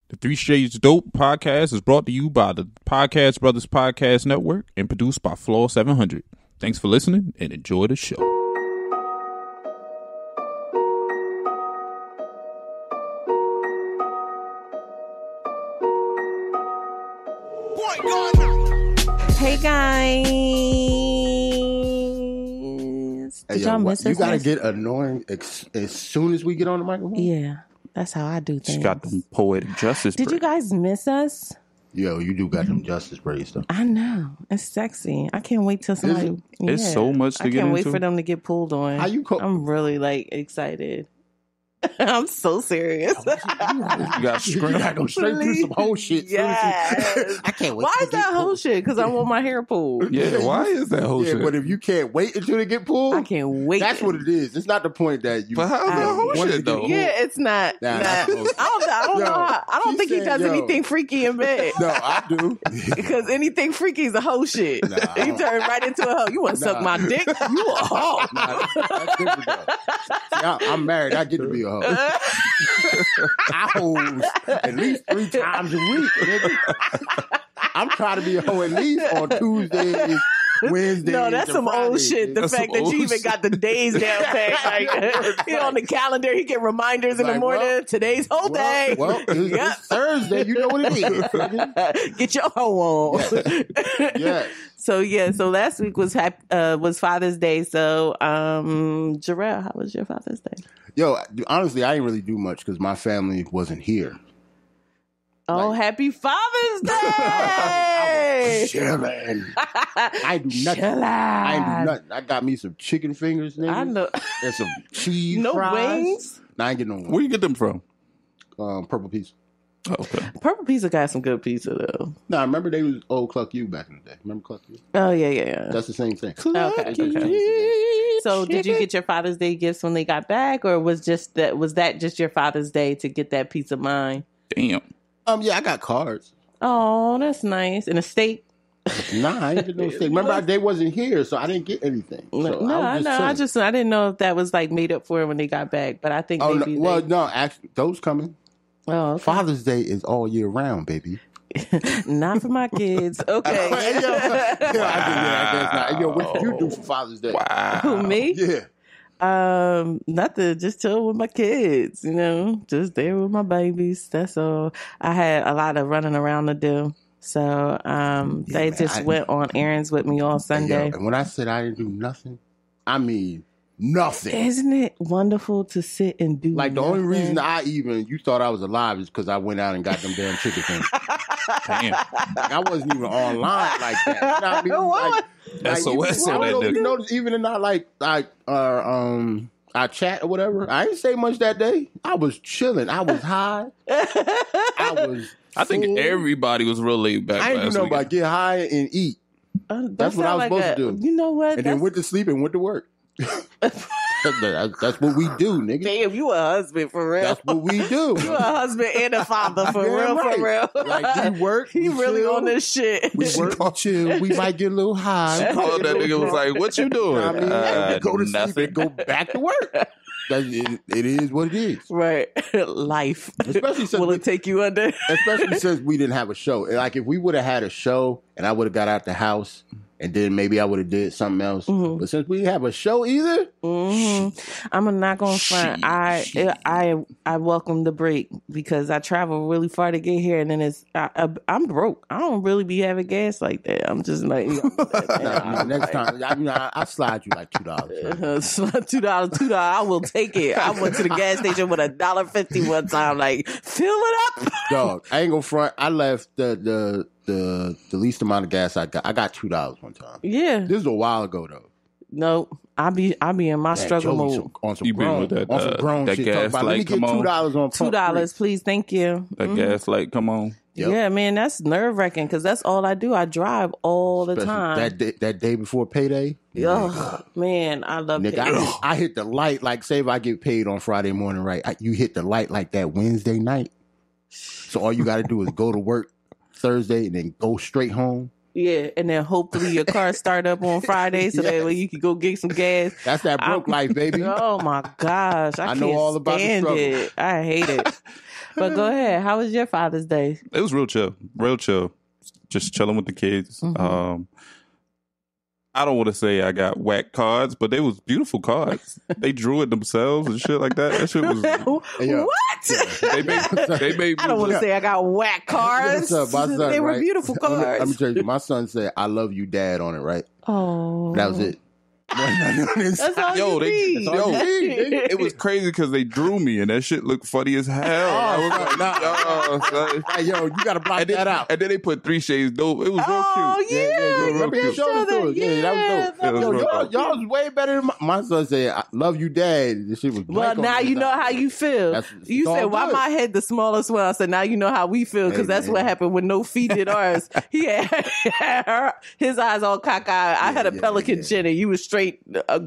The Three Shades Dope podcast is brought to you by the Podcast Brothers Podcast Network and produced by Floor 700. Thanks for listening and enjoy the show. Hey guys, did y'all miss us? You gotta get annoying as soon as we get on the microphone. Yeah, that's how I do things. She's got them poetic justice. Did you guys miss us? Yo, you do got them justice braids though. I know, it's sexy. I can't wait till somebody. It's so much to get into. I can't wait for them to get pulled on. How you? I'm really excited. I'm so serious. You got go straight through some whole shit. Yes. I can't wait. Why is that whole shit? Because I want my hair pulled. Yeah, why is that whole shit? But if you can't wait until they get pulled, I can't wait. That's what it is. It's not the point that you. But how's that whole shit though? Yeah, it's not. I don't know. I don't think he does anything freaky in bed. No, I do. Because anything freaky is a hoe shit. He turned right into a hoe. You want to suck my dick? You a hoe. That's different though. See, I'm married. I get to be a hoe. I hoes at least 3 times a week, nigga. I'm trying to be a hoe at least on Tuesdays, Wednesdays. No, that's some Fridays, old shit. The fact that you even got the days down pat. On the calendar, he get reminders in the morning. Well, today's whole day. Well, it's Thursday. You know what it is. Nigga. Get your hoe on. Yes. So last week was Father's Day. So, Jarrell, how was your Father's Day? Yo, honestly, I didn't really do much because my family wasn't here. Oh, happy Father's Day! I was chilling. I do nothing. I ain't do nothing. I got me some chicken fingers, nigga. I know. And some cheese no fries. wings? No, I ain't getting no wings. Where you get them from? Purple Pizza. Oh, okay. Purple Pizza got some good pizza, though. No, I remember they was old Cluck U back in the day. Remember Cluck U? Oh, yeah. That's the same thing. Okay. So did you get your Father's Day gifts when they got back, or was that just your Father's Day to get that peace of mind? Damn. Yeah, I got cards. Oh, that's nice. And a steak? Nah, I didn't get no steak. Remember, they wasn't here, so I didn't get anything. So I didn't know if that was made up for when they got back, but I think maybe. No, actually, those coming. Oh, okay. Father's Day is all year round, baby. Not for my kids. Okay. I guess not. Yo, what did you do for Father's Day? Wow. Who, me? Yeah. Nothing. Just chill with my kids, just there with my babies. That's all. I had a lot of running around to do. So, they went on errands with me all Sunday. And when I said I didn't do nothing, I mean nothing. Isn't it wonderful to sit and do the only reason you thought I was alive is because I went out and got them damn chicken things. Damn. I wasn't even online like that. You know what I mean? What? SOS on that nigga. You notice even in our chat or whatever, I didn't say much that day. I was chilling. I was high. I think everybody was real laid back. I didn't know about get high and eat. That's what I was supposed to do. You know what? And then went to sleep and went to work. That's what we do, nigga. Damn, you a husband for real. That's what we do. You a husband and a father for real, right. For real. Like we work. He really chill. On this shit. We work, chill. We might get a little high. Called that nigga was like, "What you doing?" I mean, go to sleep and go back to work. It is what it is. Right. Life. Especially since will it take you under? Especially since we didn't have a show. Like if we would have had a show and I would have got out the house. And then maybe I would have did something else. Mm-hmm. But since we didn't have a show either, I'm not gonna front. I welcome the break because I travel really far to get here, and then I'm broke. I don't really be having gas like that. I'm just like next time. I slide you like $2. Slide $2. I will take it. I went to the gas station with $1.50 one time. Like fill it up, dog. I ain't gonna front. I left the least amount of gas I got. I got $2 one time. Yeah, this is a while ago though. No, I be in my struggle mode. On some grown that shit. Gas Let me get $2 on $2, please. Thank you. That gas light, come on. Yep. Yeah, man, that's nerve wracking because that's all I do. I drive all the time. That day before payday. Oh man, I love it. I hit the light like say if I get paid on Friday morning, right? You hit the light like that Wednesday night. So all you got to do is go to work Thursday and then go straight home. Yeah, and then hopefully your car start up on Friday so that way you can go get some gas. That's that broke life, baby. Oh my gosh, I know can't all about the stand struggle. it. I hate it. But go ahead. How was your Father's Day? It was real chill. Real chill. Just chilling with the kids. Mm-hmm. I don't want to say I got whack cards, but they was beautiful cards. They drew it themselves and shit like that. That shit was... What? They made I don't want to say I got whack cards. My son, They were right? beautiful cards. Let me tell you, my son said, "I love you, Dad," on it, right? Oh. That was it. That's all you need. It was crazy because they drew me and that shit looked funny as hell. I was like, Hey, yo, you gotta block that out. And then they put 3 Shades Dope. It was real Oh, cute. yeah. Let me show you to it. Yeah, that was dope. It was Yo, real dope. y'all was way better than my son said, "I love you, Dad." This shit was Well, blank on now the you know inside. how you feel. You it's all said, why good. my head the smallest one? I said, now you know how we feel, because Hey, that's man. what happened when No Feet did ours. He had his eyes all cockeyed. I had a pelican chin, and you was straight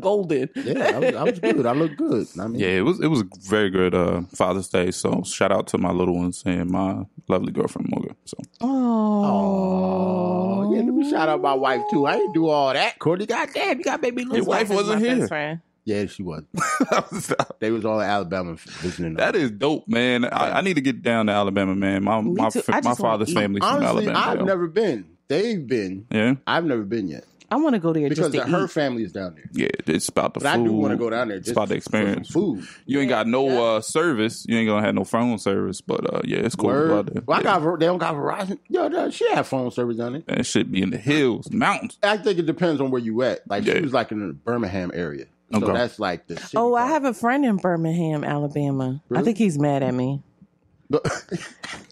golden. Yeah, I was good. I looked good. I mean, Yeah, it was a very good Father's Day. So shout out to my little ones and my lovely girlfriend Morgan. So Oh, yeah. Let me shout out my wife too. I didn't do all that, Courtney. Goddamn, you got baby your Liz. wife wasn't my here. best friend. Yeah, she was. They was all in Alabama visiting. That is dope, man. I need to get down to Alabama, man. My too. I just father's wanna eat. family's from Honestly, Alabama. I've never been. They've been. Yeah, I've never been yet I want to go there because just to her eat. family is down there. yeah. It's about the But food. I do want to go down there. It's Just about the for some experience. food. You ain't got no service. You ain't gonna have no phone service, but yeah, it's cool. Word. Out there. Well, Yeah. they don't got Verizon. Yo, she have phone service down there. That shit be in the hills, mountains. I think it depends on where you at. Like Yeah. she was like in the Birmingham area, so Okay. that's like the. city Oh, I part. have a friend in Birmingham, Alabama. I Really? think he's mad at me.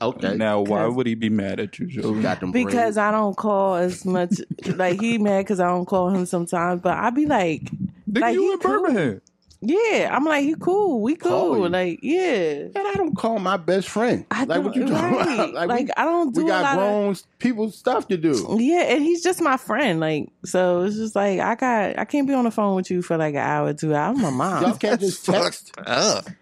Okay. Now, why would he be mad at you, Joe? Got them Because braids. I don't call as much. Like, he mad because I don't call him sometimes. But I be like, Nigga, you he in cool. Birmingham? Yeah, I'm like, he cool. We Call cool. you. Like, yeah. And I don't call my best friend. I Like, what don't- you talking right. about? Like, I don't do We a got lot of- grown people stuff to do. Yeah, and he's just my friend. Like, so it's just like I can't be on the phone with you for like an hour, 2 hours. I'm my mom. Y'all can't just text.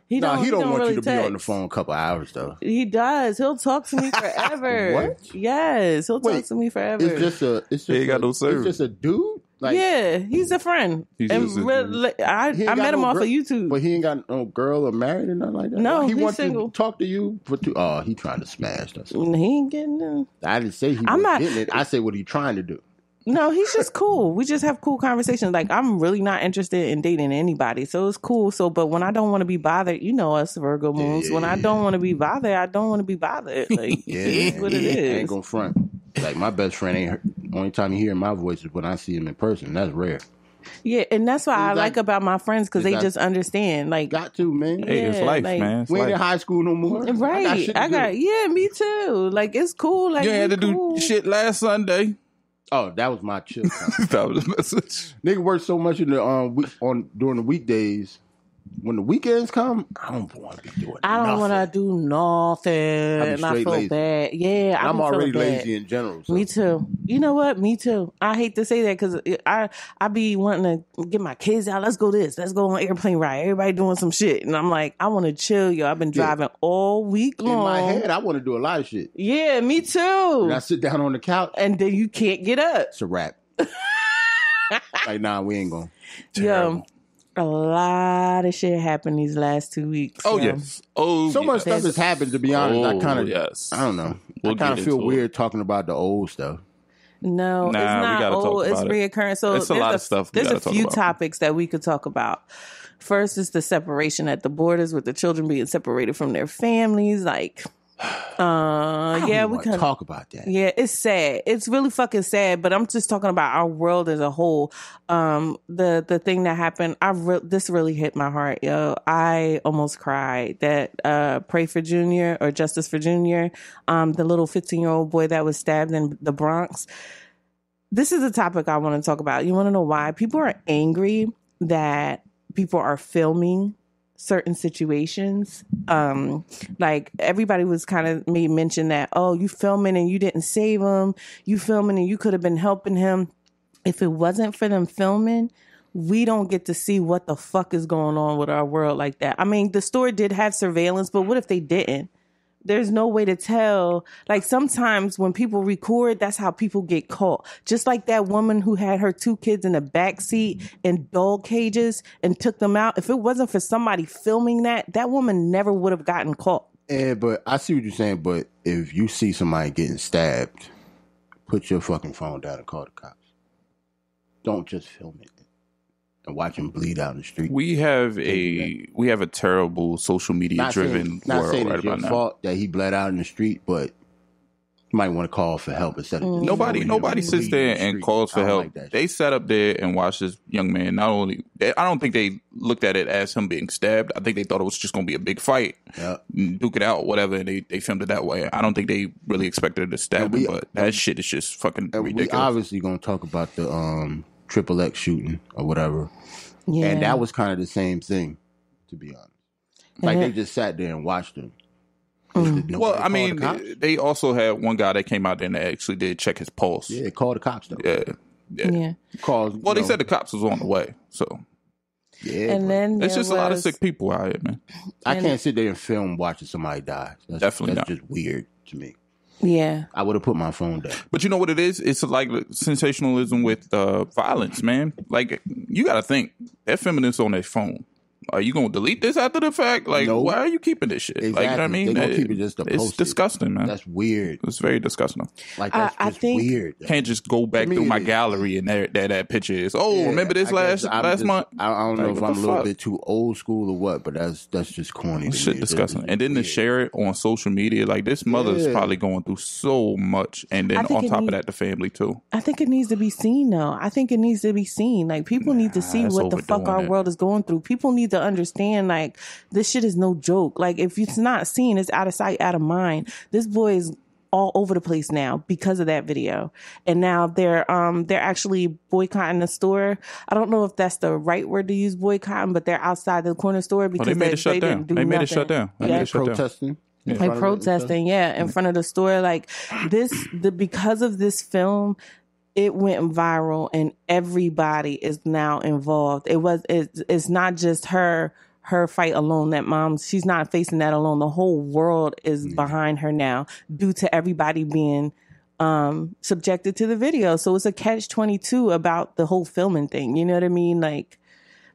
He No, he don't want really you to be on the text. phone a couple hours though. He does. He'll talk to me forever. What? Yes, he'll talk Wait, to me forever. It's just He ain't got no it's service. just a dude. Like yeah, he's a friend. He's and just a I he ain't met got him no off girl- of YouTube. But he ain't got no girl or married or nothing like that. No, he he's wants single. to talk to you for two. Oh, he trying to smash. That's all. He ain't getting them. I didn't say he I'm was not- getting it. I said what he trying to do. No, he's just cool. We just have cool conversations. Like, I'm really not interested in dating anybody. So it's cool. So, but when I don't want to be bothered, you know us Virgo moons. When I don't want to be bothered, I don't want to be bothered. Like, it's what it I is. ain't gonna front. Like my best friend ain't. Only time you hear my voice is when I see him in person. That's rare. Yeah, and that's what I Exactly. like about my friends, because they Exactly. just understand. Like, Got to, man. Hey, it's Yeah, life, like- man. It's We ain't in life. high school no more. right? Yeah, me too. Like, it's cool. Like, You ain't had to we cool. do shit last Sunday. Oh, that was my chill time. That was the message. Nigga work so much in the during the weekdays. When the weekends come, I don't want to be doing. I don't want to nothing. do nothing. I be And I straight feel lazy. bad. Yeah, I'm be already feeling bad. lazy in general. So. Me too. You know what? Me too. I hate to say that because I be wanting to get my kids out. Let's go this. Let's go on airplane ride. Everybody doing some shit, and I'm like, I want to chill, yo. I've been driving all week In long. my head, I want to do a lot of shit. Yeah, me too. When I sit down on the couch, And then you can't get up. it's a wrap. Like, nah, we ain't going. Yo, a lot of shit happened these last 2 weeks. Oh, yo. yes. Oh, So much yes. stuff has happened. To be honest, I kind of, yes. I don't know. We'll I kind get of feel into it. weird talking about the old stuff. No, Nah, it's we not gotta talk old. It's about it. reoccurring. So It's a lot of stuff we There's gotta a talk few about. topics that we could talk about. First is the separation at the borders, with the children being separated from their families. Like, I don't yeah, even we wanna can talk about that. Yeah, it's sad. It's really fucking sad. But I'm just talking about our world as a whole. The thing that happened, this really hit my heart, yo. I almost cried. That Pray for Junior or Justice for Junior, the little 15-year-old boy that was stabbed in the Bronx. This is a topic I want to talk about. You want to know why? People are angry that people are filming certain situations. Like, everybody was kind of made mention that, oh, you filming and you didn't save him. You filming and you could have been helping him. If it wasn't for them filming, we don't get to see what the fuck is going on with our world like that. I mean, the store did have surveillance, but what if they didn't? There's no way to tell. Like sometimes when people record, that's how people get caught. Just like that woman who had her 2 kids in the back seat in dog cages and took them out. If it wasn't for somebody filming that woman never would have gotten caught. Yeah, but I see what you're saying. But if you see somebody getting stabbed, put your fucking phone down and call the cops. Don't just film it and watch him bleed out in the street. We have a terrible social media driven world saying right it's your about now. fault that he bled out in the street, but you might want to call for help instead of just Nobody sits there and calls for help. Like they sat up there and watched this young man. I don't think they looked at it as him being stabbed. I think they thought it was just going to be a big fight, duke it out, whatever, and they filmed it that way. I don't think they really expected it to stab him, but that shit is just fucking ridiculous. We obviously going to talk about the XXX shooting or whatever. Yeah. And that was kind of the same thing, to be honest. Like, they just sat there and watched him. Well, I mean, they also had one guy that came out there and actually did check his pulse. Yeah, called the cops, though. Yeah. They said the cops was on the way, so. Yeah, and then there's just a lot of sick people out here, man. I can't sit there and film watching somebody die. That's just weird to me. Yeah. I would have put my phone down. But you know what it is? It's like sensationalism with violence, man. Like, you got to think, they're feminists on their phone. Are you going to delete this after the fact? Like, why are you keeping this shit? Exactly. Like, you know what I mean? They're going to keep it just to post. It's disgusting, man. That's weird. It's very disgusting. Like, that's just weird. Can't just go back through my gallery and there that picture is. Oh, remember this last month? I don't know if I'm a little bit too old school or what, but that's just corny. Shit disgusting. And then to share it on social media, like this mother's probably going through so much. And then on top of that, the family too. I think it needs to be seen though. I think it needs to be seen. Like people need to see what the fuck our world is going through. People need to understand like this shit is no joke. Like if it's not seen, it's out of sight, out of mind. This boy is all over the place now because of that video. And now they're actually boycotting the store. I don't know if that's the right word to use, boycotting, but they're outside the corner store because they made it shut down. They made it shut down. Protesting. Like protesting, in front of the store. Like because of this film, it went viral and everybody is now involved. It's not just her fight alone. That mom, she's not facing that alone. The whole world is behind her now due to everybody being subjected to the video. So it's a catch-22 about the whole filming thing. You know what I mean? Like,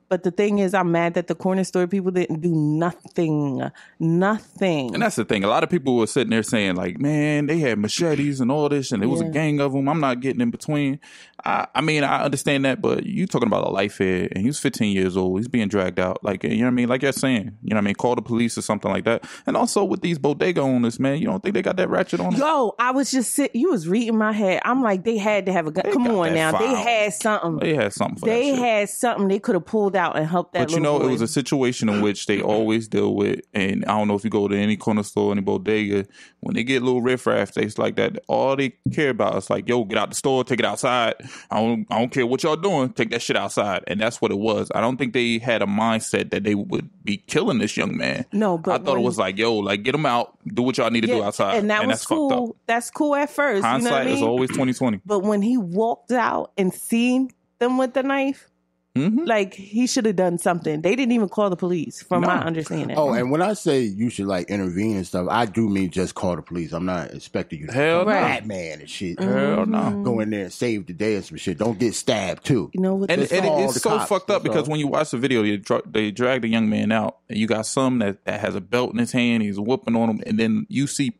but the thing is, I'm mad that the corner store people didn't do nothing. And that's the thing. A lot of people were sitting there saying, like, man, they had machetes and all this, and it was a gang of them. I'm not getting in between. I mean, I understand that, but you talking about a life here, and he's 15 years old. He's being dragged out. Like, you know what I mean? Like you're saying, you know what I mean? Call the police or something like that. And also with these bodega owners, man, you don't think they got that ratchet on them? Yo, I was just you was reading my head. I'm like, they had to have a gun. Come on now. File. They had something. They had something for They that shit. had something they could have pulled out and helped that But you know, boy. it was a situation in which they always deal with, and I don't know if you go to any corner store, any bodega, when they get little riffraff, they like that. All they care about is like, yo, get out the store, take it outside. I don't care what y'all doing, take that shit outside. And that's what it was. I don't think they had a mindset that they would be killing this young man. No, but I thought it was like, yo, like get him out, do what y'all need to do outside. And that was that's cool. fucked up. That's cool at first. Hindsight you know what I mean? is always 20/20. But when he walked out and seen them with the knife, like he should have done something. They didn't even call the police, from my understanding. Oh, and when I say you should like intervene and stuff, I do mean just call the police. I'm not expecting you to Hell no. Batman and shit. Hell no. Go in there and save the day and some shit. Don't get stabbed too. You know what? And it's so cops, fucked up because when you watch the video, they drag the young man out, and you got some that has a belt in his hand, he's whooping on him, and then you see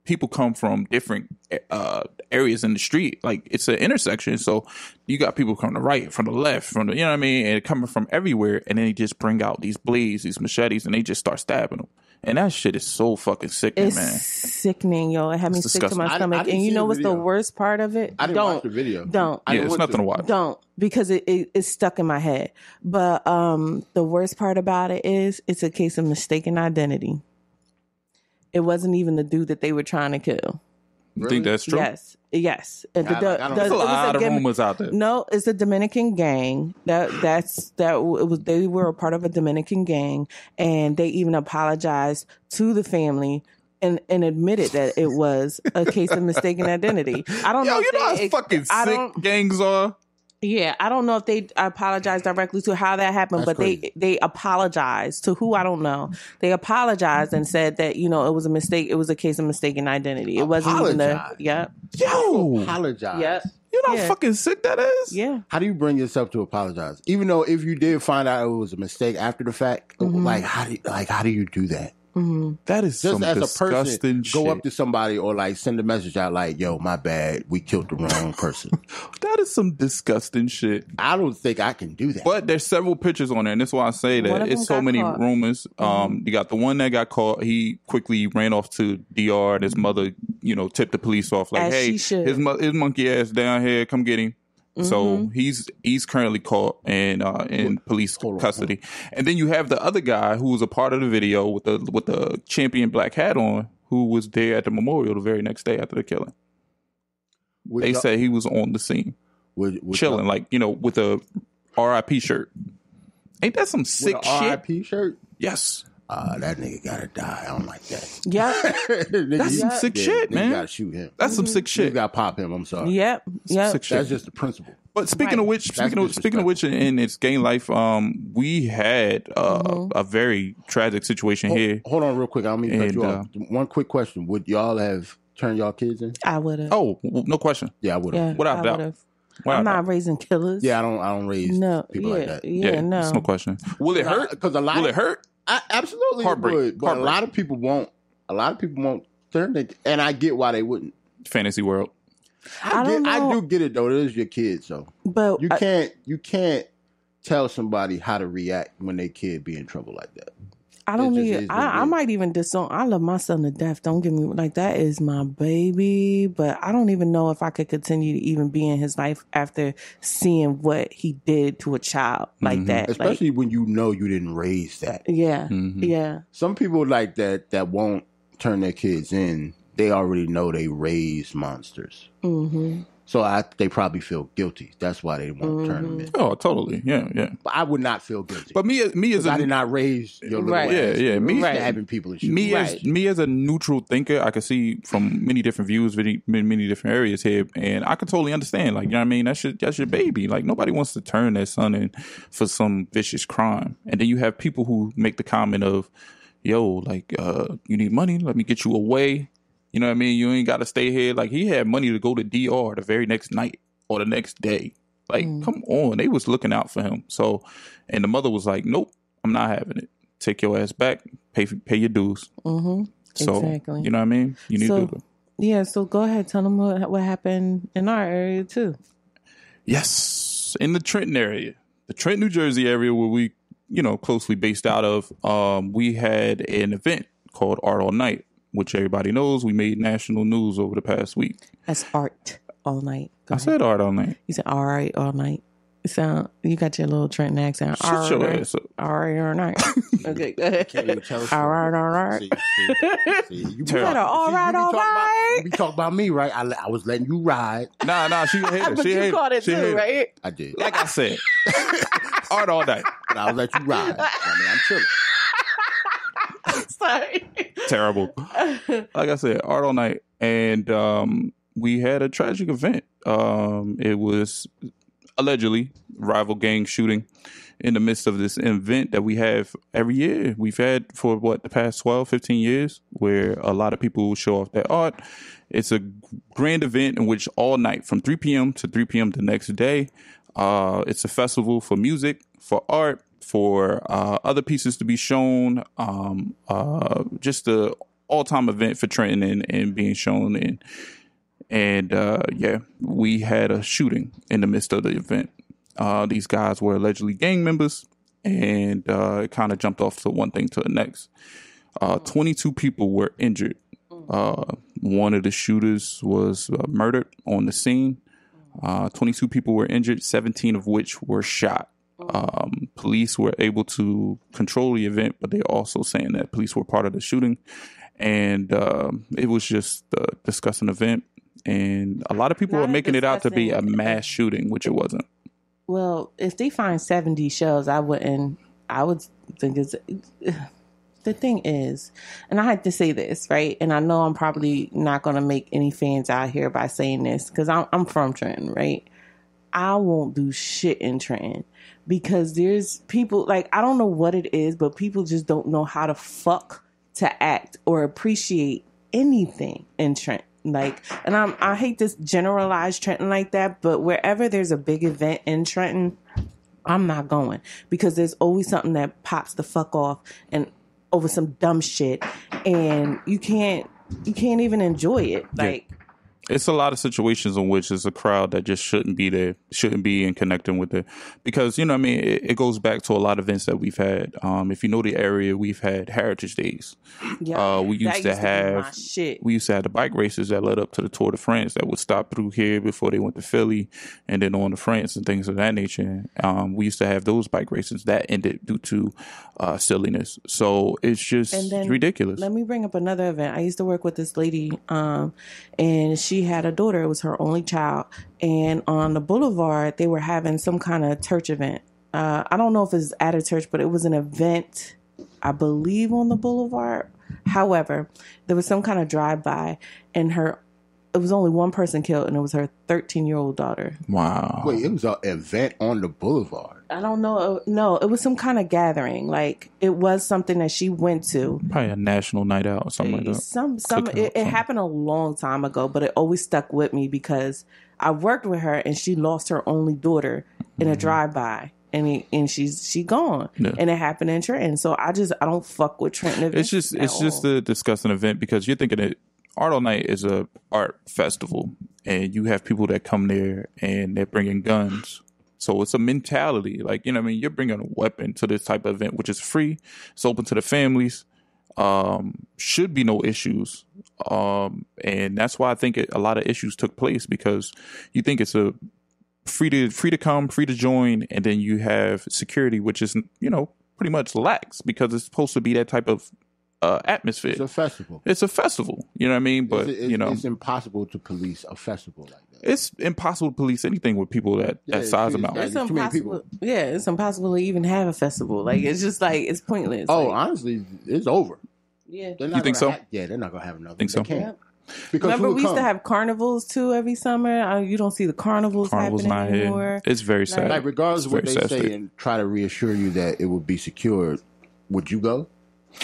people come from different areas in the street. Like, it's an intersection, so you got people from the right, from the left, from the, you know what I mean, and coming from everywhere, and then they just bring out these blades, these machetes, and they just start stabbing them. And that shit is so fucking sickening, it's man. Sickening, yo. It had me sick to my stomach. And you know what's the worst part of it? I didn't watch the video. Don't. Yeah, it's nothing to watch. Don't, because it's stuck in my head. But the worst part about it is it's a case of mistaken identity. It wasn't even the dude that they were trying to kill. You think that's true? Yes. There's a lot of rumors out there. No, it's a Dominican gang. They were a part of a Dominican gang, and they even apologized to the family and admitted that it was a case of mistaken identity. I don't know. Yo, you know how fucking sick gangs are? Yeah, I don't know if they apologized directly to how that happened, but they apologized to who, I don't know. They apologized and said that, it was a mistake. It was a case of mistaken identity. It wasn't even Yo! Apologize. Yep. You know how fucking sick that is? Yeah. How do you bring yourself to apologize? Even though if you did find out it was a mistake after the fact, how do you do that? Mm-hmm. That is just some as a disgusting person, shit. go up to somebody or like send a message out like, "Yo, my bad, we killed the wrong person." That is some disgusting shit. I don't think I can do that. But there's several pictures on there, and that's why I say that it's so many rumors. You got the one that got caught. He quickly ran off to DR, and his mother, tipped the police off like, "Hey, his monkey ass down here, come get him." Mm-hmm. So he's currently caught and in police custody. And then you have the other guy who was a part of the video with the champion black hat on, who was there at the memorial the very next day after the killing. They say he was on the scene, chilling, with a RIP shirt. Ain't that some sick shit? RIP shirt? Yes. That nigga gotta die. I don't like that. Yeah. That's some sick shit, man. You gotta shoot him. That's some sick shit. You gotta pop him. I'm sorry. Yep. Sick shit. That's just the principle. But speaking of which, in its gang life, we had a very tragic situation here. Hold on real quick. I don't mean to cut you off. One quick question. Would y'all have turned y'all kids in? I would have. Oh, no question. Yeah, I would have. Without doubt. I'm not raising killers. Yeah, I don't raise people like that. Yeah, no. There's no question. Will it hurt? Will it hurt? Absolutely, Heartbreak. It would. But a lot of people won't. Turn it, and I get why they wouldn't. Fantasy world. I do get it though. It is your kids, so but you can't tell somebody how to react when their kid be in trouble like that. I don't need. I might even disown. I love my son to death. Don't get me like that is my baby, but I don't even know if I could continue to even be in his life after seeing what he did to a child like that. Especially when you didn't raise that. Yeah, Some people like that won't turn their kids in. They already know they raise monsters. Mm-hmm. So they probably feel guilty. That's why they won't turn them in. Oh, totally. Yeah. But I would not feel guilty. But me as I did not raise your little ass. Me stabbing people and shit. Me as a neutral thinker, I can see from many different views, many different areas here, and I can totally understand. Like, you know what I mean? That's your baby. Like, nobody wants to turn their son in for some vicious crime. And then you have people who make the comment of, "Yo, like, you need money? Let me get you away." You know what I mean? You ain't got to stay here. Like, he had money to go to DR the very next night or the next day. Like, come on. They was looking out for him. So, and the mother was like, "Nope, I'm not having it. Take your ass back. Pay your dues." Mm-hmm. So, exactly. You know what I mean? You need to do that. Yeah, so go ahead. Tell them what happened in our area, too. Yes. In the Trenton area. The Trenton, New Jersey area where we, closely based out of, we had an event called Art All Night, which everybody knows we made national news over the past week. That's Art All Night. I said Art All Night. You said all right all night. You got your little Trenton accent. Shut your ass up. All right all night. Okay, go ahead. Can't even tell us all right. See, you better all right. You be talking about me, right? I was letting you ride. Nah, she hated it. But you caught it too, right? I did. Like I said. Art All Night. But I was let you ride. I mean, I'm chilling. Sorry. Terrible. Like I said, Art All Night. And we had a tragic event. It was allegedly rival gang shooting in the midst of this event that we have every year. We've had for the past 12, 15 years, where a lot of people show off their art. It's a grand event in which all night from 3 p.m. to 3 p.m. the next day, it's a festival for music, for art, for other pieces to be shown, just a all-time event for Trenton and being shown in. And we had a shooting in the midst of the event. These guys were allegedly gang members, and it kind of jumped off to one thing to the next. 22 people were injured. One of the shooters was murdered on the scene. 22 people were injured, 17 of which were shot. Police were able to control the event, but they're also saying that police were part of the shooting. And it was just a disgusting event. And a lot of people were making it out to be a mass shooting, which it wasn't. Well, if they find 70 shells, I would think it's... The thing is, and I had to say this, right? And I know I'm probably not going to make any fans out here by saying this, because I'm from Trenton, right? I won't do shit in Trenton because there's people, like, I don't know what it is, but people just don't know how to fuck to act or appreciate anything in Trenton. Like, and I hate to generalize Trenton like that, but wherever there's a big event in Trenton, I'm not going because there's always something that pops the fuck off and over some dumb shit, and you can't even enjoy it. Like, it's a lot of situations in which it's a crowd that just shouldn't be there, shouldn't be in connecting with it. Because, you know what I mean, it goes back to a lot of events that we've had. If you know the area, we've had Heritage Days. Yeah, we used to have the bike races that led up to the Tour de France that would stop through here before they went to Philly and then on to France and things of that nature. We used to have those bike races that ended due to silliness. So it's just ridiculous. Let me bring up another event. I used to work with this lady, and she had a daughter. It was her only child. And on the boulevard, they were having some kind of church event. I don't know if it's at a church, but it was an event, I believe, on the boulevard. However, there was some kind of drive-by, and it was only one person killed, and it was her 13-year-old daughter. Wow. Wait, it was an event on the boulevard? I don't know. No, it was some kind of gathering. Like, it was something that she went to. Probably a national night out or something like that. It happened a long time ago, but it always stuck with me because I worked with her, and she lost her only daughter in a drive-by. And she's gone, and it happened in Trenton. So I don't fuck with Trenton events. It's just a disgusting event because you're thinking that Art All Night is a art festival, and you have people that come there and they're bringing guns. So it's a mentality, like, you know what I mean? You're bringing a weapon to this type of event, which is free. It's open to the families. Should be no issues. And that's why I think a lot of issues took place, because you think it's a free to come, free to join, and then you have security, which is, you know, pretty much lax because it's supposed to be that type of atmosphere. It's a festival. You know what I mean? But it's impossible to police a festival like that. It's impossible to police anything with people that size amount. It's impossible. Yeah, it's impossible to even have a festival. Like, it's just like, it's pointless. Honestly, it's over. Yeah. You think so? They're not gonna have another. Think so? They can't. Yep. Because remember, we used to have carnivals too every summer. You don't see the carnivals happening not anymore. Here. It's very sad. Like, regardless of what they say and try to reassure you that it would be secured, would you go?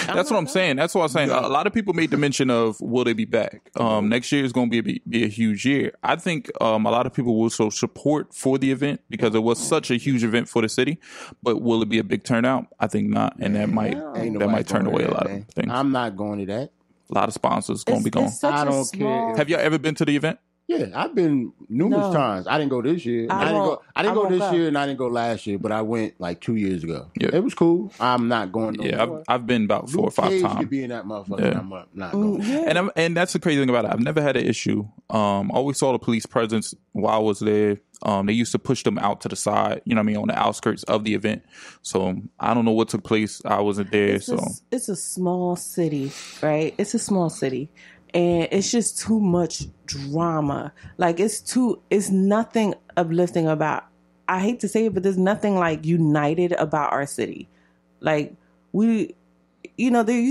That's what I'm saying. That's what I'm saying. A lot of people made the mention of, will they be back? Next year is going to be a huge year. I think a lot of people will show support for the event because it was such a huge event for the city. But will it be a big turnout? I think not, and that might turn away a lot of things. I'm not going to that. A lot of sponsors going to be going. I don't care. Have you ever been to the event? Yeah, I've been numerous times. I didn't go this year. I didn't go this year, and I didn't go last year. But I went like 2 years ago. Yeah. It was cool. I'm not going. I've been about 4 or 5 times. Could be in that motherfucker. Yeah. I'm not going. Yeah. And that's the crazy thing about it. I've never had an issue. Always saw the police presence while I was there. They used to push them out to the side, you know what I mean, on the outskirts of the event. So I don't know what took place. I wasn't there. It's a small city, right? It's a small city. And it's just too much drama. Like, it's nothing uplifting about, I hate to say it, but there's nothing like united about our city. Like, you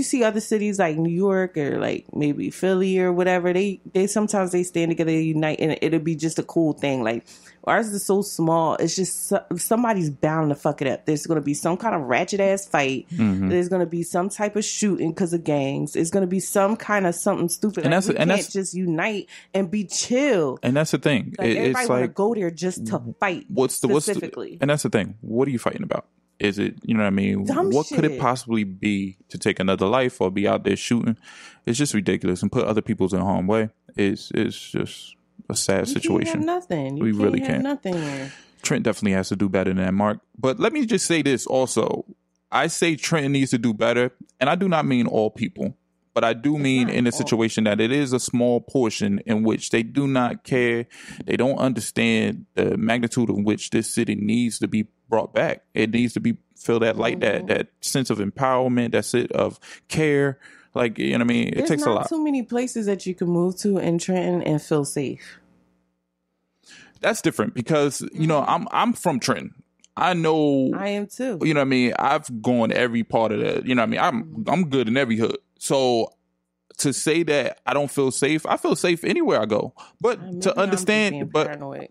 see other cities like New York or like maybe Philly or whatever. They sometimes they stand together, they unite, and it'll be just a cool thing. Like, ours is so small. It's just somebody's bound to fuck it up. There's going to be some kind of ratchet ass fight. Mm-hmm. There's going to be some type of shooting because of gangs. There's going to be some kind of something stupid. And we can't just unite and be chill. And that's the thing. Like, everybody want to go there just to fight. Specifically. And that's the thing. What are you fighting about? Is it, you know what I mean? What could it possibly be to take another life or be out there shooting? It's just ridiculous and put other people's in harm's way. It's just a sad situation. Can't have nothing. We really can't. Nothing. Trent definitely has to do better than that, Mark. But let me just say this also. I say Trent needs to do better, and I do not mean all people. But I do mean in a situation that it is a small portion in which they do not care. They don't understand the magnitude in which this city needs to be brought back. It needs to be feel that light, that sense of empowerment, that sense of care. Like, you know what I mean? It takes a lot. There's not too many places that you can move to in Trenton and feel safe. That's different because, you know, I'm from Trenton. I know. I am too. You know what I mean? I've gone every part of that. You know what I mean? I'm good in every hood. So to say that I don't feel safe, I feel safe anywhere I go. But to understand,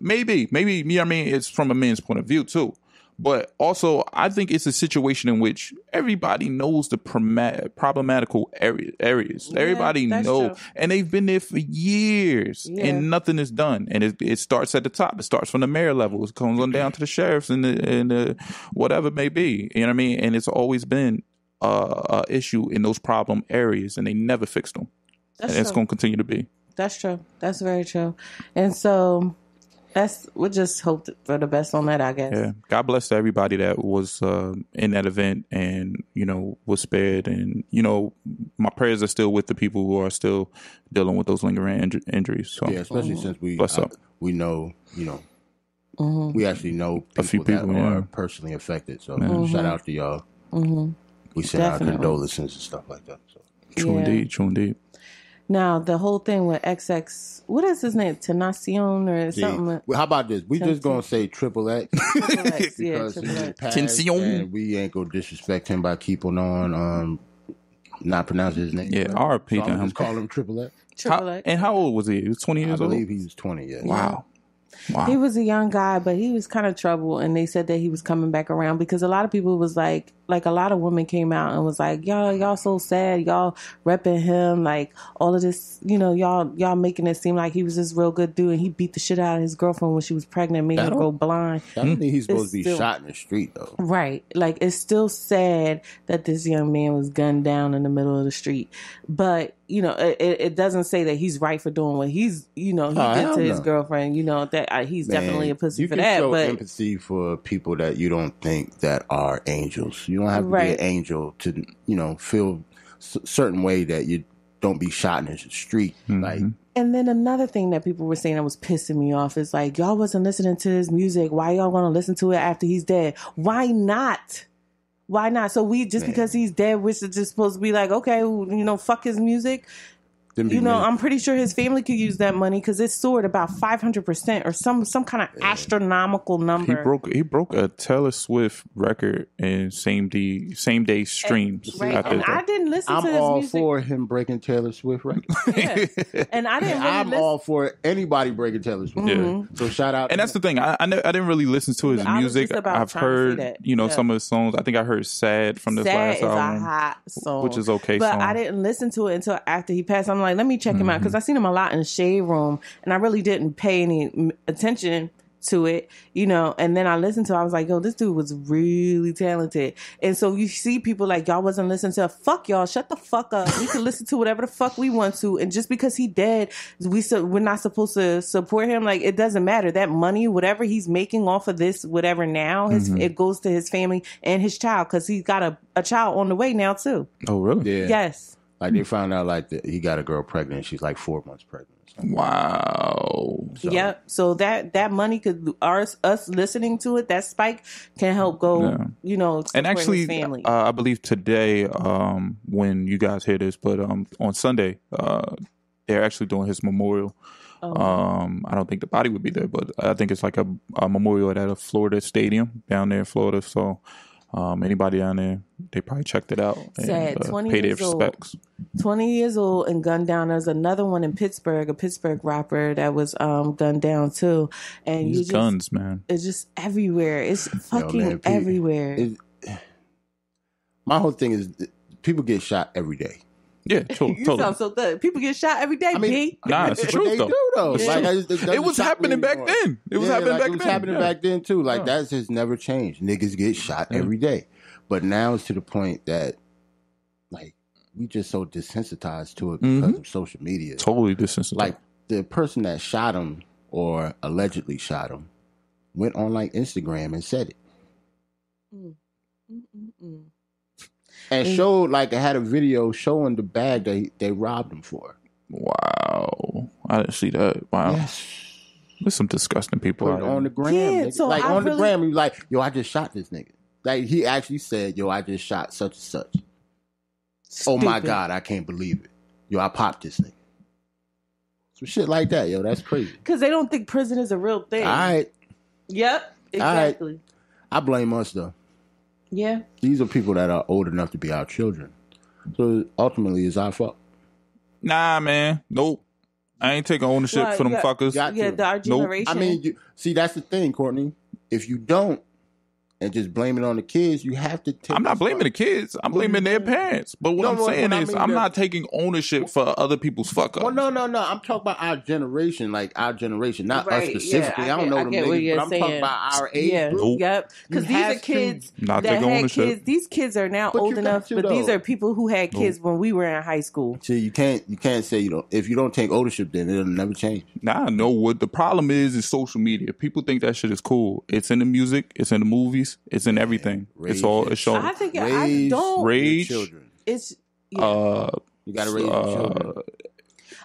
maybe, you know what I mean? It's from a man's point of view too. But also, I think it's a situation in which everybody knows the problematical areas. Yeah, everybody knows. And they've been there for years and nothing is done. And it starts at the top. It starts from the mayor level. It comes on down to the sheriffs and the whatever it may be. You know what I mean? And it's always been a issue in those problem areas and they never fixed them. And it's going to continue to be. That's true. That's very true. And so... we'll just hope for the best on that, I guess. Yeah. God bless to everybody that was in that event and, you know, was spared. And, you know, my prayers are still with the people who are still dealing with those lingering injuries. So, yeah, especially since we know, you know, we actually know people that are personally affected. So shout out to y'all. We send our condolences and stuff like that. So. True indeed. Now, the whole thing with XX, what is his name? Tenacion or something? Well, how about this? We just going to say XXX. XXX, because Tenacion. And we ain't going to disrespect him by keeping on not pronouncing his name. Yeah, RP to him. Just call him XXX. XXX. And how old was he? He was 20 years old? I believe he was 20, yeah. Wow. He was a young guy, but he was kind of trouble. And they said that he was coming back around because a lot of people was like a lot of women came out and was like, y'all so sad. Y'all repping him. Like all of this, you know, y'all making it seem like he was this real good dude. And he beat the shit out of his girlfriend when she was pregnant, made her go blind. I don't think he's supposed to be shot in the street, though. Right. Like, it's still sad that this young man was gunned down in the middle of the street. But, you know, it doesn't say that he's right for doing what he's, you know, he did to his girlfriend. You know, that he's definitely a pussy for that. You can show empathy for people that you don't think that are angels. You don't have to be an angel to, you know, feel a certain way that you don't be shot in the street. Like, and then another thing that people were saying that was pissing me off is like, y'all wasn't listening to his music. Why y'all want to listen to it after he's dead? Why not? Why not? So because he's dead, we're just supposed to be like, okay, you know, fuck his music. You know, I'm pretty sure his family could use that money because it soared about 500% or some kind of astronomical number. He broke a Taylor Swift record in same day streams. Right, and I didn't listen to his music. I'm all for him breaking Taylor Swift records. Yeah. And I didn't. I'm all for anybody breaking Taylor Swift. Yeah. So shout out. And that's the thing. I didn't really listen to his music. I've heard some of his songs. I think I heard "Sad" from this last album, a hot song, which is okay. But I didn't listen to it until after he passed. I'm like, let me check him out because I seen him a lot in the Shade Room, and I really didn't pay any attention to it, you know. And then I listened to it, I was like, yo, this dude was really talented. And so you see people like, y'all wasn't listening to fuck y'all, shut the fuck up. We can listen to whatever the fuck we want to, and just because he dead, we're not supposed to support him. Like, it doesn't matter. That money, whatever he's making off of this, whatever now, it goes to his family and his child, because he's got a child on the way now too. Oh really? Yeah. Yes. Like, they found out like that he got a girl pregnant. She's like 4 months pregnant. Wow. Yep. So that money could, us listening to it, that spike can help go, you know, and actually, his family. I believe today, when you guys hear this, but on Sunday, they're actually doing his memorial. I don't think the body would be there, but I think it's like a memorial at a Florida stadium down there in Florida. So anybody down there, they probably checked it out and paid their respects. 20 years old and gunned down. There's another one in Pittsburgh, a Pittsburgh rapper that was gunned down too. And these guns, man, it's just everywhere. It's fucking everywhere. My whole thing is people get shot every day. Yeah, totally. You sound so good. People get shot every day, B. Nah, it's the truth, though. It was happening back then. It was happening back then too. Like, that's just never changed. Niggas get shot every day. But now it's to the point that, like, we just so desensitized to it because of social media. Totally desensitized. Like, the person that shot him or allegedly shot him went on, like, Instagram and said it. And showed, like, I had a video showing the bag they robbed him for. Wow. I didn't see that. Wow. Yes. There's some disgusting people Put it on the gram. Yeah, so like, on the gram, he was like, yo, I just shot this nigga. Like, he actually said, yo, I just shot such and such. Stupid. Oh, my God, I can't believe it. Yo, I popped this nigga. Some shit like that, yo, that's crazy. Because they don't think prison is a real thing. All right. Yep, exactly. Right. I blame us, though. Yeah. These are people that are old enough to be our children. So ultimately, it's our fault. Nah, man. Nope. I ain't taking ownership for them fuckers. Our generation. Nope. I mean, see, that's the thing, Courtney. If you don't, and just blame it on the kids, you have to take... I'm not blaming the kids. I'm blaming their parents. But what I'm saying is, I'm not taking ownership for other people's fuck up. Well, no. I'm talking about our generation, not us specifically. I don't know them niggas, but I'm talking about our age group. Yep. Because these are kids that had kids. These kids are now old enough, but these are people who had kids when we were in high school. See, you can't say if you don't take ownership, then it'll never change. Nah, I know what the problem is social media. People think that shit is cool. It's in the music. It's in the movies. It's in everything. It's shown. I think I don't rage. Children. It's you gotta raise your children.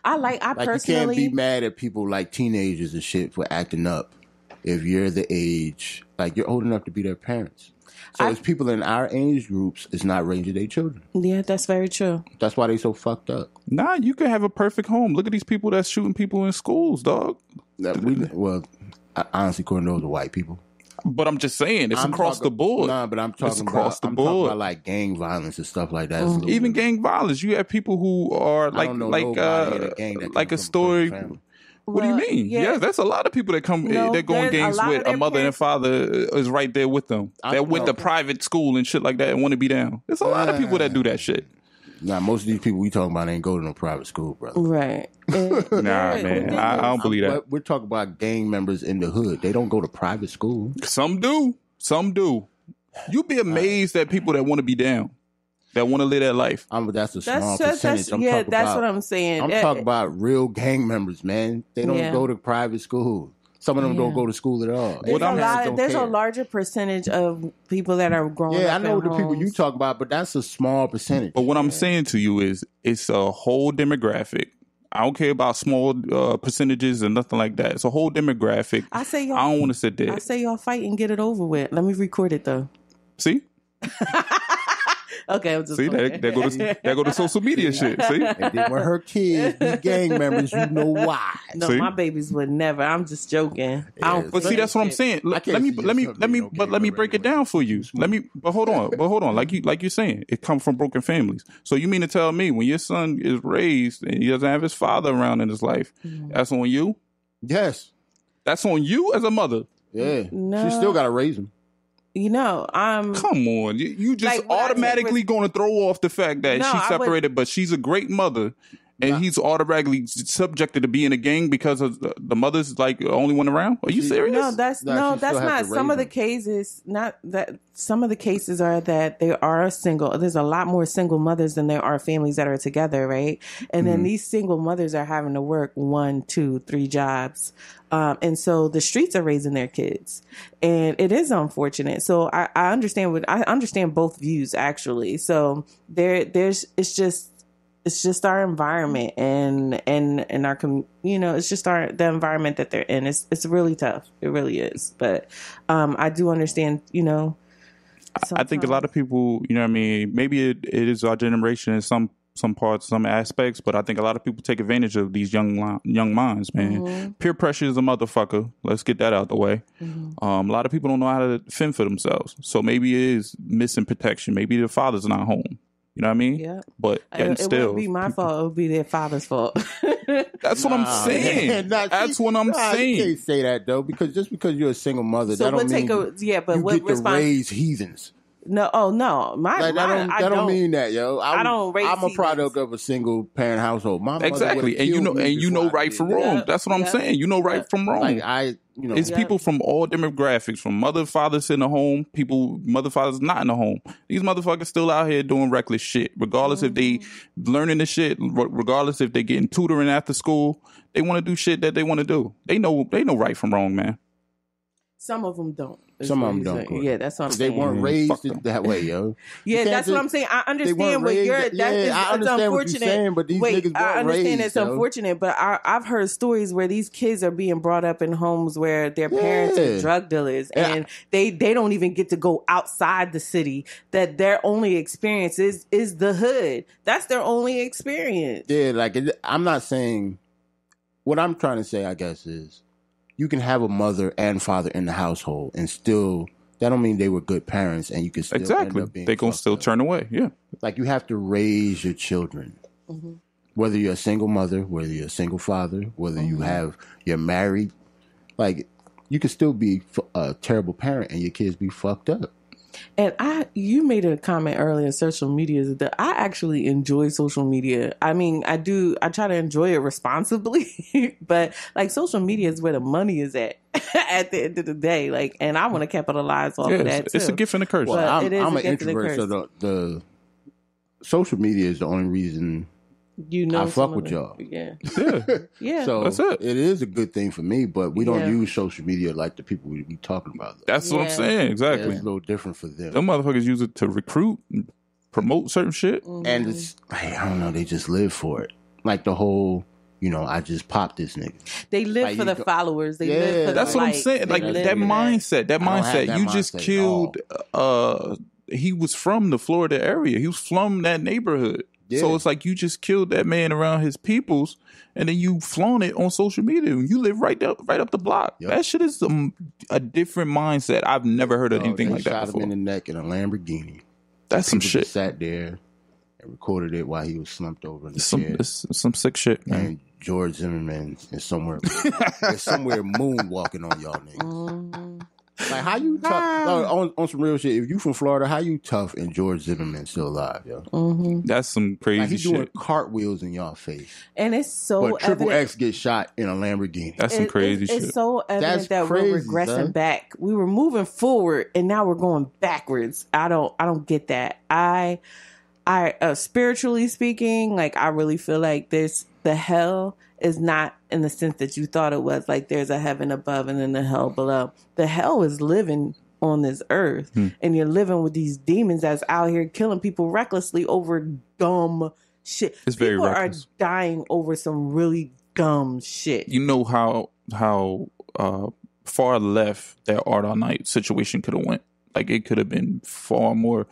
I personally you can't be mad at people like teenagers and shit for acting up if you're the age you're old enough to be their parents. So it's people in our age groups is not raising their children. Yeah, that's very true. That's why they so fucked up. Nah, you can have a perfect home. Look at these people that's shooting people in schools, dog. Honestly, according to those are white people. But I'm just saying, it's across the board. Nah, but I'm talking about like gang violence and stuff like that. Even gang violence. You have people who are like a story. What do you mean? Yeah, that's a lot of people that come. They're going gangs with a mother and father is right there with them. They went to private school and shit like that and want to be down. There's a lot of people that do that shit. Nah, most of these people we talking about ain't go to no private school, brother. Right. Nah, man. I don't believe that. But we're talking about gang members in the hood. They don't go to private school. Some do. You'd be amazed at people that want to be down, that want to live that life. That's a small percentage. That's what I'm saying. I'm talking about real gang members, man. They don't go to private school. Some of them don't go to school at all. There's a larger percentage of people that are growing up. Yeah, I know the people you talk about, but that's a small percentage. But what I'm saying to you is it's a whole demographic. I don't care about small percentages and nothing like that. It's a whole demographic. I don't want to sit there. I say y'all fight and get it over with. Let me record it though. See? Okay, I'm just see that go to social media shit. See, and then when her kids be gang members, you know why? No, my babies would never. I'm just joking. But see, that's what I'm saying. Let me break it down for you. But hold on. Like you're saying, it comes from broken families. So you mean to tell me when your son is raised and he doesn't have his father around in his life, that's on you? Yes, that's on you as a mother. Yeah, no. She still got to raise him. Come on, you just automatically going to throw off the fact that she's separated, but she's a great mother, and he's automatically subjected to be in a gang because of the mother's like the only one around. Are you serious? No, that's not. Some of the cases, not that. Some of the cases are that they are single. There's a lot more single mothers than there are families that are together, right? And then these single mothers are having to work 1, 2, 3 jobs. And so the streets are raising their kids, and it is unfortunate. So I understand both views actually. So it's just our environment and our it's just the environment that they're in. It's really tough. It really is. But I do understand. I think a lot of people, you know what I mean, maybe it is our generation in some parts, some aspects, but I think a lot of people take advantage of these young minds, man. Mm-hmm. Peer pressure is a motherfucker. Let's get that out the way. Mm-hmm. A lot of people don't know how to fend for themselves. So maybe it is missing protection. Maybe the father's not home. You know what I mean? Yeah. But it wouldn't be my fault. It would be their father's fault. That's what I'm saying. That's what I'm saying. You can't say that though, because just because you're a single mother, so that don't mean you get to raise heathens. No, no, that don't mean that, yo. I don't raise. I'm a product of a single parent household. My mother exactly, and you know right from wrong. Yeah. That's what I'm saying. You know right from wrong. It's people from all demographics, from mother, fathers in the home, mother, fathers not in the home. These motherfuckers still out here doing reckless shit, regardless if they learning the shit, regardless if they getting tutoring after school. They want to do shit that they want to do. They know right from wrong, man. Some of them don't. Some of them don't. Yeah, that's what I'm saying. They weren't raised that way, yo. Yeah, that's what I'm saying. I understand what you're. I understand what you're saying, but these niggas weren't raised. I understand it's unfortunate, but I've heard stories where these kids are being brought up in homes where their parents are drug dealers, and they don't even get to go outside the city. That their only experience is the hood. That's their only experience. Yeah, I'm not saying. What I'm trying to say, I guess, is. You can have a mother and father in the household and still, that don't mean they were good parents and you can still end up being they gonna still turn away. Yeah. You have to raise your children. Mm-hmm. Whether you're a single mother, whether you're a single father, whether you're married, like you can still be a terrible parent and your kids be fucked up. And you made a comment earlier, social media is that I actually enjoy social media. I mean, I try to enjoy it responsibly, but like social media is where the money is at the end of the day. Like, and I want to capitalize off of that too. It's a gift and a curse. Well, I'm an introvert, so the social media is the only reason I fuck with y'all. Yeah. Yeah. So that's it. It is a good thing for me, but we don't use social media like the people we be talking about. That's what I'm saying. Exactly. It's a little different for them. Them motherfuckers use it to recruit and promote certain shit. And it's, I don't know, they just live for it. Like the whole, I just popped this nigga. They live for the followers. They live for that's the what I'm saying. Like that mindset. That mindset. You just killed. He was from the Florida area. He was from that neighborhood. Yeah. So it's like you just killed that man around his peoples, and then you flown it on social media. And you live right up the block. Yep. That shit is a different mindset. I've never heard of anything like that before. Shot him in the neck in a Lamborghini. That's some shit. Just sat there and recorded it while he was slumped over in the chair. It's some sick shit, man. And George Zimmerman is somewhere moonwalking on y'all niggas. Like, how you tough on some real shit? If you from Florida, how you tough and George Zimmerman still alive, yo? That's some crazy shit. He's doing cartwheels in y'all face, and it's so. But Triple X gets shot in a Lamborghini. That's some crazy shit. It's so evident that we're regressing back. We were moving forward, and now we're going backwards. I don't get that. I spiritually speaking, like I really feel like the hell is not in the sense that you thought it was. Like there's a heaven above and then the hell below. The hell is living on this earth, and you're living with these demons that's out here killing people recklessly over dumb shit. It's very people reckless. Are dying over some really dumb shit. You know how far left that Art All Night situation could have went. Like it could have been far more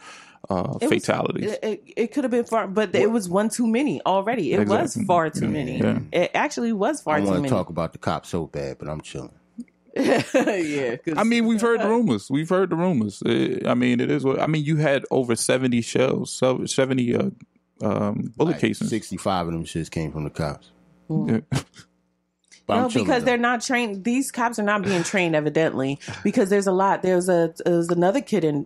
fatalities. It could have been far, but it was one too many already. It was far too many. Yeah. It actually was far too many. I want to talk about the cops so bad, but I'm chilling. Yeah. I mean, we've heard the rumors. It is what. I mean, you had over 70 shells, 70 bullet casings. 65 of them shits came from the cops. Yeah. No, because they're not trained. These cops are not being trained, evidently, because there's a lot. There was another kid in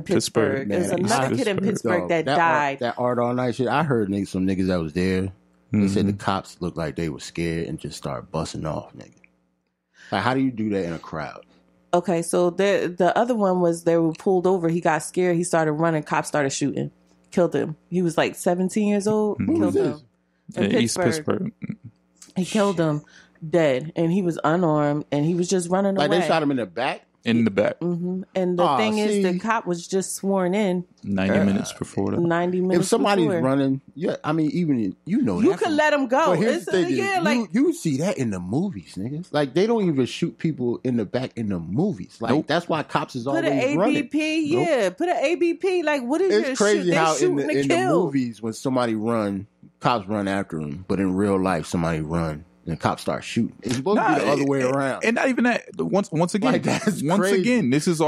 Pittsburgh. There's another kid in Pittsburgh that died. That Art All Night shit. I heard some niggas that was there. They said the cops looked like they were scared and just started busting off, nigga. Like, how do you do that in a crowd? Okay, so the other one was they were pulled over. He got scared. He started running. Cops started shooting. Killed him. He was like 17 years old. Killed him. In East Pittsburgh. He killed him dead, and he was unarmed, and he was just running away. Like they shot him in the back? In the back. Mm-hmm. And the thing is, the cop was just sworn in 90 minutes before that. 90 minutes if somebody's before. running, I mean, even you could let him go. But here's the thing, you see that in the movies, niggas. Like they don't even shoot people in the back in the movies. Like that's why cops is always running. Put an ABP, Put an ABP. Like what is it's crazy how in the movies when somebody run, cops run after them, but in real life somebody run. And the cops start shooting. It's supposed to be the other way around. And not even that. Once again, this is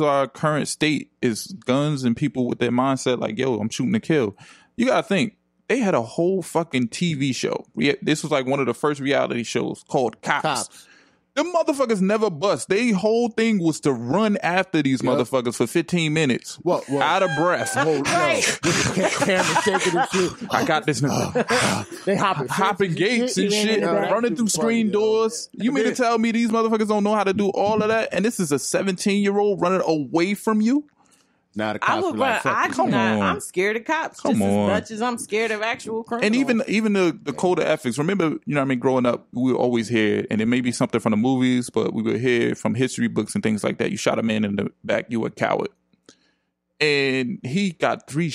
our current state is guns and people with their mindset like, yo, I'm shooting to kill. You gotta think they had a whole fucking TV show. This was like one of the first reality shows called Cops. Them motherfuckers never bust. Their whole thing was to run after these motherfuckers for 15 minutes. Out of breath. Camera shaking and shit. I got this nigga. They hopping gates and shit. Running through screen doors. You mean to tell me these motherfuckers don't know how to do all of that? And this is a 17-year-old running away from you? Now the cops would run. I'm scared of cops as much as I'm scared of actual criminals. And even the code of ethics. Remember, you know what I mean, growing up, we would always hear, and it may be something from the movies, but we would hear from history books and things like that. You shot a man in the back, you a coward. And he got three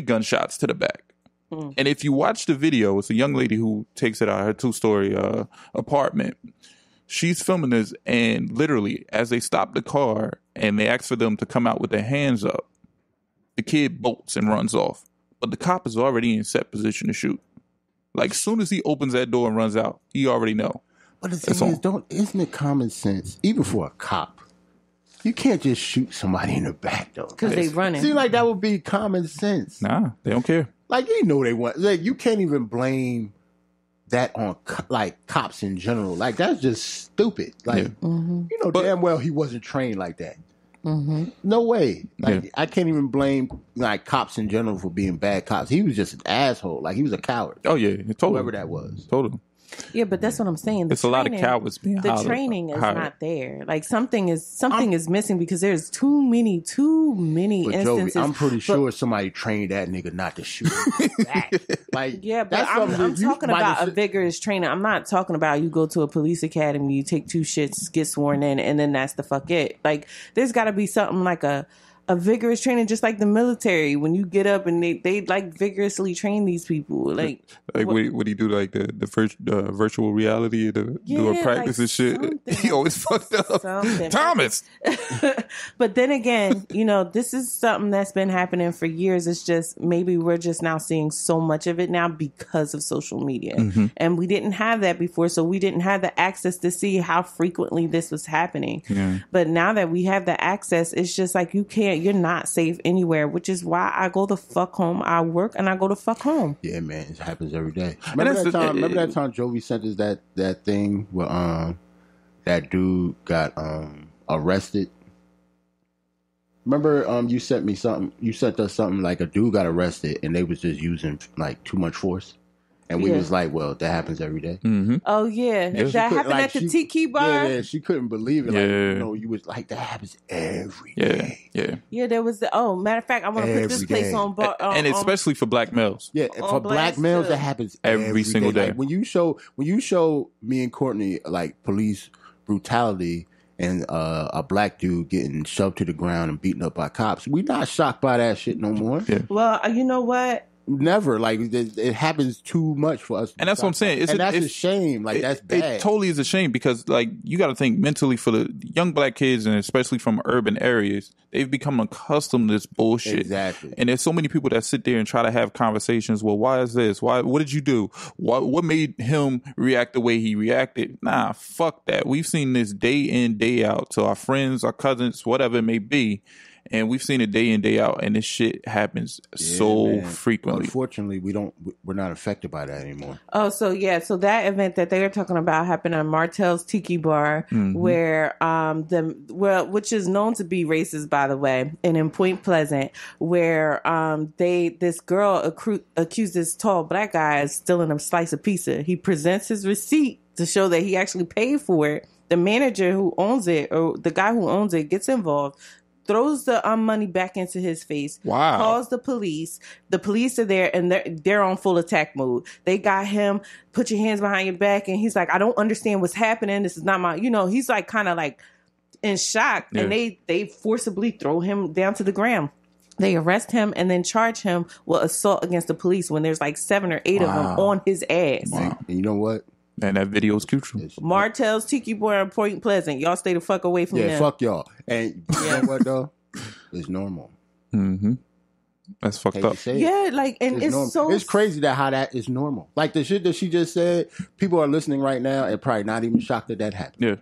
gunshots to the back. And if you watch the video, it's a young lady who takes it out of her 2-story apartment. She's filming this, and literally, as they stop the car and they ask for them to come out with their hands up, the kid bolts and runs off. But the cop is already in set position to shoot. Like, as soon as he opens that door and runs out, he already know. But the thing is, isn't it common sense, even for a cop, you can't just shoot somebody in the back, though. Because they running. Seems like that would be common sense. Nah, they don't care. Like, you know they want. Like, you can't even blame that on like cops in general. Like, that's just stupid. Like, you know damn well he wasn't trained like that. No way. Like, I can't even blame like cops in general for being bad cops. He was just an asshole. Like, he was a coward. Oh yeah, totally. Whoever that was. Totally. Yeah, but that's what I'm saying. It's a lot of cowards being the training is not there. Like something is missing because there's too many instances. Jovi, I'm pretty sure somebody trained that nigga not to shoot him back. Like, yeah, but I'm talking about a vigorous training. I'm not talking about you go to a police academy, you take 2 shits, get sworn in, and then that's the fuck it. Like, there's got to be something like a vigorous training, just like the military. When you get up and they like vigorously train these people, like what do you do? Like the first virtual reality, do a practice and shit. He always fucked up. Thomas. But then again, you know, this is something that's been happening for years. It's just maybe we're just now seeing so much of it now because of social media, and we didn't have that before, so we didn't have the access to see how frequently this was happening. But now that we have the access, it's just like you're not safe anywhere, which is why I go the fuck home. I work and I go the fuck home. Yeah, man, it happens every day. Remember that time Jovi sent us that thing where that dude got arrested? Remember you sent us something like a dude got arrested and they was just using like too much force. And we was like, well, that happens every day. Oh, yeah. That happened at the Tiki Bar? Yeah, she couldn't believe it. Like, you know, you was like, that happens every day. Yeah, there was matter of fact, I want to put this place on bar. And especially for black males. Yeah, for black males, that happens every single day. Like, when you show me and Courtney, like, police brutality and a black dude getting shoved to the ground and beaten up by cops, we not shocked by that shit no more. Yeah. Well, you know what? Never. Like, it happens too much for us. And that's what I'm saying. That's a shame. Like, that's bad. It totally is a shame because, like, you got to think mentally for the young black kids and especially from urban areas, they've become accustomed to this bullshit. Exactly. And there's so many people that sit there and try to have conversations. Well, why is this? What did you do? What made him react the way he reacted? Nah, fuck that. We've seen this day in, day out to our friends, our cousins, whatever it may be. And we've seen it day in, day out, and this shit happens so frequently. Unfortunately, we're not affected by that anymore. Oh, so that event that they were talking about happened at Martel's Tiki Bar, where which is known to be racist, by the way, and in Point Pleasant, where this girl accused this tall black guy of stealing a slice of pizza. He presents his receipt to show that he actually paid for it. The manager who owns it, or the guy who owns it, gets involved, throws the money back into his face. Wow. Calls the police. The police are there and they're on full attack mode. They got him, put your hands behind your back, and he's like, I don't understand what's happening. This is not my, he's like kind of like in shock. Yeah. And they forcibly throw him down to the ground. They arrest him and then charge him with assault against the police when there's like 7 or 8 of them on his ass. Wow. And you know what? And that video is crucial. Martel's Tiki Bar in Point Pleasant. Y'all stay the fuck away from them. Yeah, fuck y'all. And you know what, though? It's normal. That's fucked up. Yeah, like, and it's so... It's crazy how that is normal. Like, the shit that she just said, people are listening right now and probably not even shocked that happened. Yeah.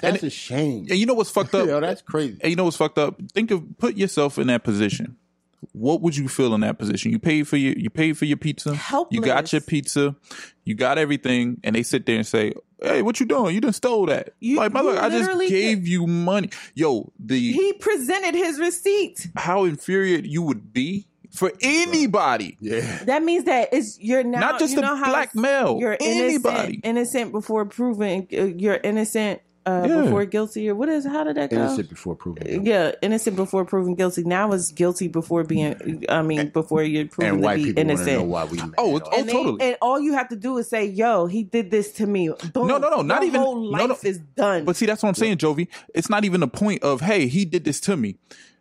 That's a shame. And you know what's fucked up? Yo, that's crazy. And you know what's fucked up? Put yourself in that position. What would you feel in that position? You paid for your pizza. Helpless. You got your pizza. You got everything, and they sit there and say, "Hey, what you doing? You done stole that." Like, mother, I just gave you money. Yo, he presented his receipt. How infuriated you would be for anybody. Yeah, that means that you're now not just a black male. You're innocent before proven. You're innocent. Before guilty, or how did that go? Innocent before proven guilty. Yeah, innocent before proven guilty. Now it's guilty before before you're proven to be innocent. Know why we totally. And all you have to do is say, "Yo, he did this to me." Boom. No, not even. Whole life is done. But see, that's what I'm saying, Jovi. It's not even the point of, "Hey, he did this to me."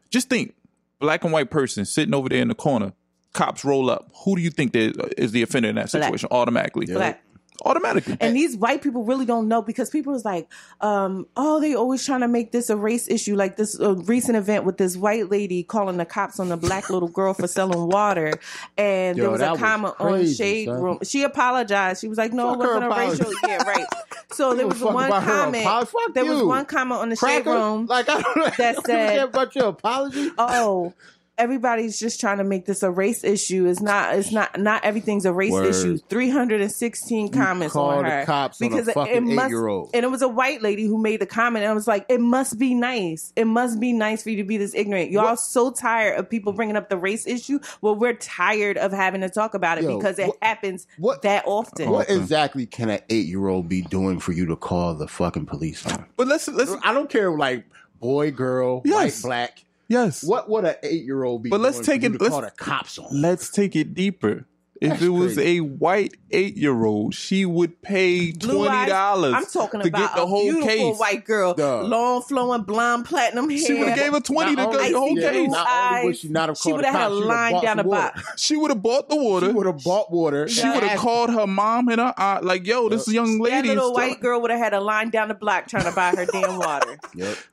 Just think, black and white person sitting over there in the corner. Cops roll up. Who do you think is the offender in that situation? Black. Automatically. Black. Automatically. And these white people really don't know, because people is like, they always trying to make this a race issue. Like this recent event with this white lady calling the cops on the black little girl for selling water. And there was a comment on Shade Room. She apologized. She was like, no, it wasn't a racial. Yeah, right. So there was one comment. There was one comment on the Shade Room that said, about your apology. Oh, everybody's just trying to make this a race issue. It's not everything's a race issue. 316 comments on her. The cops because on a fucking 8-year-old. And it was a white lady who made the comment, and I was like, it must be nice. It must be nice for you to be this ignorant. Y'all so tired of people bringing up the race issue. Well, we're tired of having to talk about it because it happens that often. What exactly can an 8-year-old be doing for you to call the fucking police on? But let's I don't care, like, boy, girl, white, black. Yes. What would an 8-year-old be doing for you to call the cops on? Let's take it deeper. If it was a white 8-year-old, she would pay $20 I'm talking to about get the whole beautiful case. White girl, long flowing blonde platinum hair. She would have gave her $20 to get the whole case. Not only would she not have she called would have had a line down the bottom. She would have bought the water. She would have bought water. She would have called her mom and her aunt, like, yo, this young lady. That little white girl would have had a line down the block trying to buy her damn water.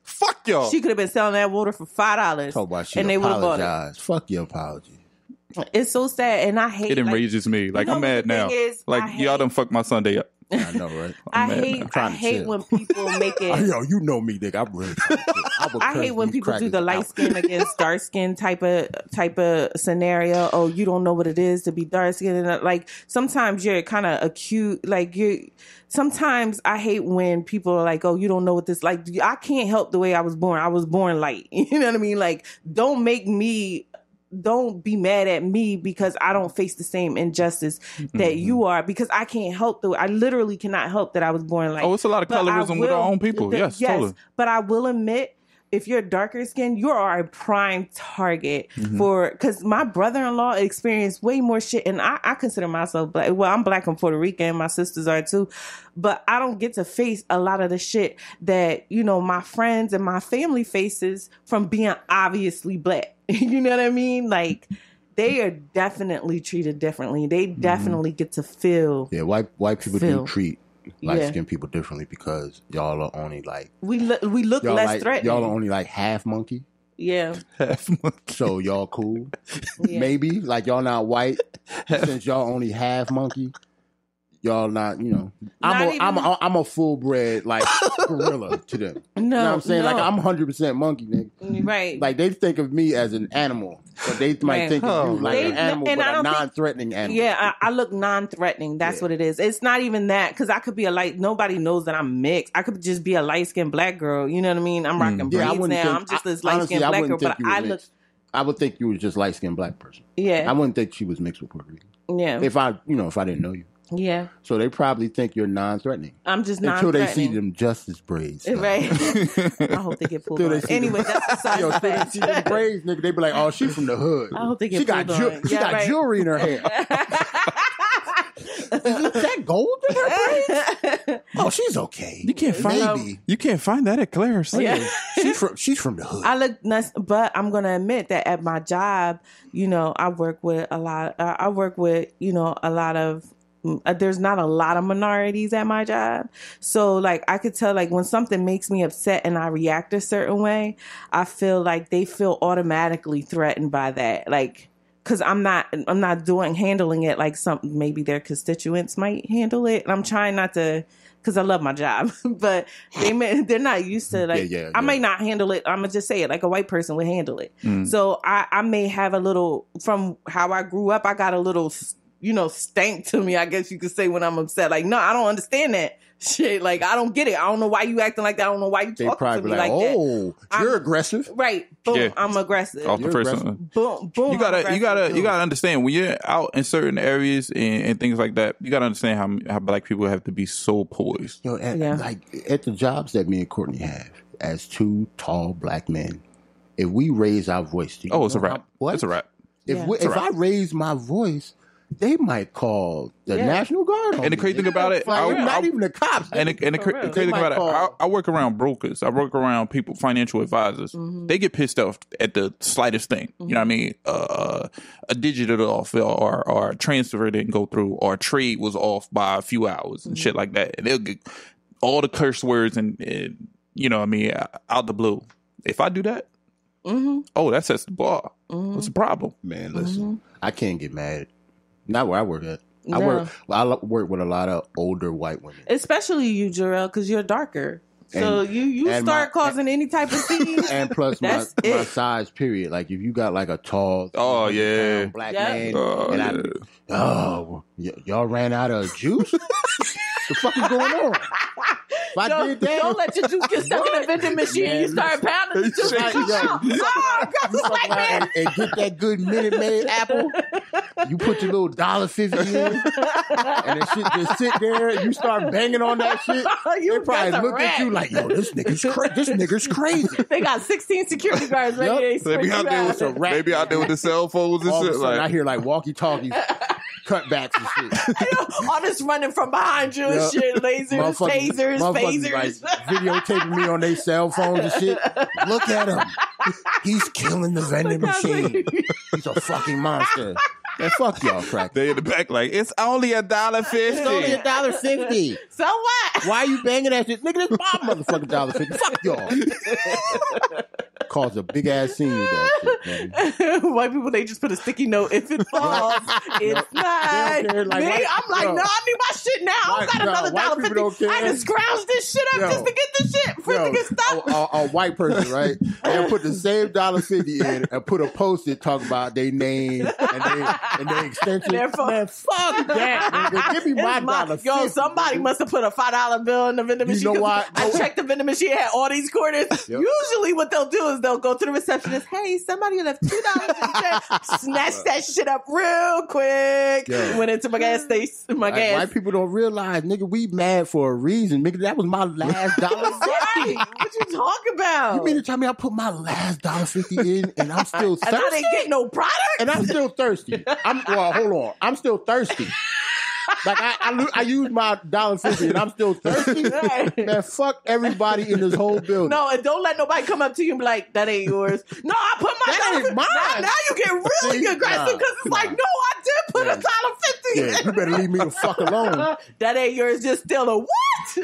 Fuck y'all. She could have been selling that water for $5. And they would have bought it. Fuck your apology. It's so sad, and I hate it. Enrages me. Like, I'm mad now. Like, y'all done fucked my Sunday up. I know, right? I hate when people make it. Yo, you know me, nigga. I'm really. I hate when people do the light skin against dark skin type of scenario. Oh, you don't know what it is to be dark skinned. Like, sometimes you're kind of acute. Like, sometimes I hate when people are like, oh, you don't know what this like. I can't help the way I was born. I was born light. You know what I mean? Like, don't be mad at me because I don't face the same injustice that you are, because I can't help I literally cannot help that I was born like. Oh, it's a lot of colorism with our own people. Yes, totally. But I will admit, if you're darker skinned, you are a prime target because my brother-in-law experienced way more shit, and I consider myself black. Well, I'm black and Puerto Rican, my sisters are too, but I don't get to face a lot of the shit that, you know, my friends and my family faces from being obviously black. You know what I mean? Like, they are definitely treated differently. They definitely get to feel. Yeah, white people do treat light-skinned people differently because y'all are only like... We look less threatening. Y'all are only like half monkey. Yeah. Half monkey. So y'all cool. Maybe. Like, y'all not white. Since y'all only half monkey, y'all not, you know... I'm a full-bred, like, gorilla to them. You know what I'm saying? Like, I'm 100% monkey, nigga. Right. Like, they think of me as an animal, but they might think of you like an animal, but a non-threatening animal. Yeah, I look non-threatening. That's what it is. It's not even that, because I could be nobody knows that I'm mixed. I could just be a light-skinned black girl. You know what I mean? I'm rocking braids now. I'm just this light-skinned black girl, but I would think you was just light-skinned black person. Yeah. I wouldn't think she was mixed with Puerto Rican. Yeah. If I didn't know you. Yeah. So they probably think you're non-threatening. I'm just non-threatening. Until they see them justice braids. Right. I hope they get pulled on. Anyway, that's besides the fact. They see them braids, nigga, they be like, oh, she's from the hood. I hope they get pulled on. She got jewelry in her hair. Is that gold in her braids? Oh, she's okay. You can't find that at Claire's. Yeah. She's from the hood. I look nice, but I'm gonna admit that at my job, you know, I work with a lot of there's not a lot of minorities at my job. So, like, I could tell, like, when something makes me upset and I react a certain way, I feel like they feel automatically threatened by that. Like, because I'm not handling it like maybe their constituents might handle it. And I'm trying not to, because I love my job, but they're not used to, like, I might not handle it. I'm going to just say it like a white person would handle it. So I may have a little, from how I grew up, I got a little, you know, stank to me, I guess you could say, when I'm upset. Like, no, I don't understand that shit. Like, I don't get it. I don't know why you acting like that. I don't know why you talking to me like that. Oh, you're aggressive. Right. Boom. Yeah. I'm aggressive. Off the first one. Boom. You gotta understand, when you're out in certain areas and things like that, you gotta understand how black people have to be so poised. Like, at the jobs that me and Courtney have, as two tall black men, if we raise our voice to you, it's a wrap. What? It's a wrap. If I raise my voice, they might call the National Guard. And the crazy thing about it, not even the cops. And the crazy thing about it, I work around brokers. I work around people, financial advisors. They get pissed off at the slightest thing. You know what I mean? A digital off, or a transfer didn't go through, or a trade was off by a few hours and shit like that. And they'll get all the curse words and you know what I mean, out the blue. If I do that, that sets the bar. What's the problem? Man, listen, I can't get mad. Not where I work at. I work with a lot of older white women. Especially you, Jarrell, because you're darker. So you start causing any type of scene. And plus my size, period. Like if you got like a tall, black man, y'all ran out of juice. The fuck is going on? If I did that, don't let your juice get stuck in the vending machine. Man, you start pounding the juice. And get that good Minute Maid apple. You put your little $1.50 in, and that shit just sit there. And you start banging on that shit. They probably look at you like, yo, this nigga's crazy. They got 16 security guards right there. They be out there with the cell phones and all shit. Of a sudden, I hear like walkie-talkies. Cutbacks and shit. All this running from behind you and shit. Lasers, tasers, phasers. Like, videotaping me on their cell phones and shit. Look at him. He's killing the vending machine. He's a fucking monster. Man, fuck y'all, crack. They in the back like, it's only $1.50. It's only $1.50. So what? Why are you banging that shit? Nigga, this my motherfucking $1.50. Fuck y'all. Caused a big ass scene with that shit, man. White people, they just put a sticky note. If it falls, it's not me. I'm like, no, I need my shit now. I got another $1.50. I just scrounged this shit up just to get this shit. For it to get stuck. A white person, right? They'll put the same $1.50 in and put a post-it talking about their name and their extension. Man, fuck that. Nigga. Give me my $1.50. Yo, somebody must have put a $5 bill in the vending machine. You know what? I checked the vending machine, had all these quarters. Yep. Usually what they'll do is they'll go to the receptionist. Hey, somebody left $2 in the snatch that shit up real quick. Yo. Went into my gas station. White people don't realize, nigga, we mad for a reason. Nigga, that was my last $1.50. Right. What you talking about? You mean to tell me I put my last $1.50 in and I'm still thirsty? And I didn't get no product? And I'm still thirsty. Hold on. I'm still thirsty. Like I use my $1.50 and I'm still thirsty. Man, fuck everybody in this whole building. No, and don't let nobody come up to you and be like, "That ain't yours." No, I put my $1.50. Now you get really aggressive because it's like, no, I did put $1.50. Yeah, you better leave me the fuck alone. That ain't yours. Just steal a what?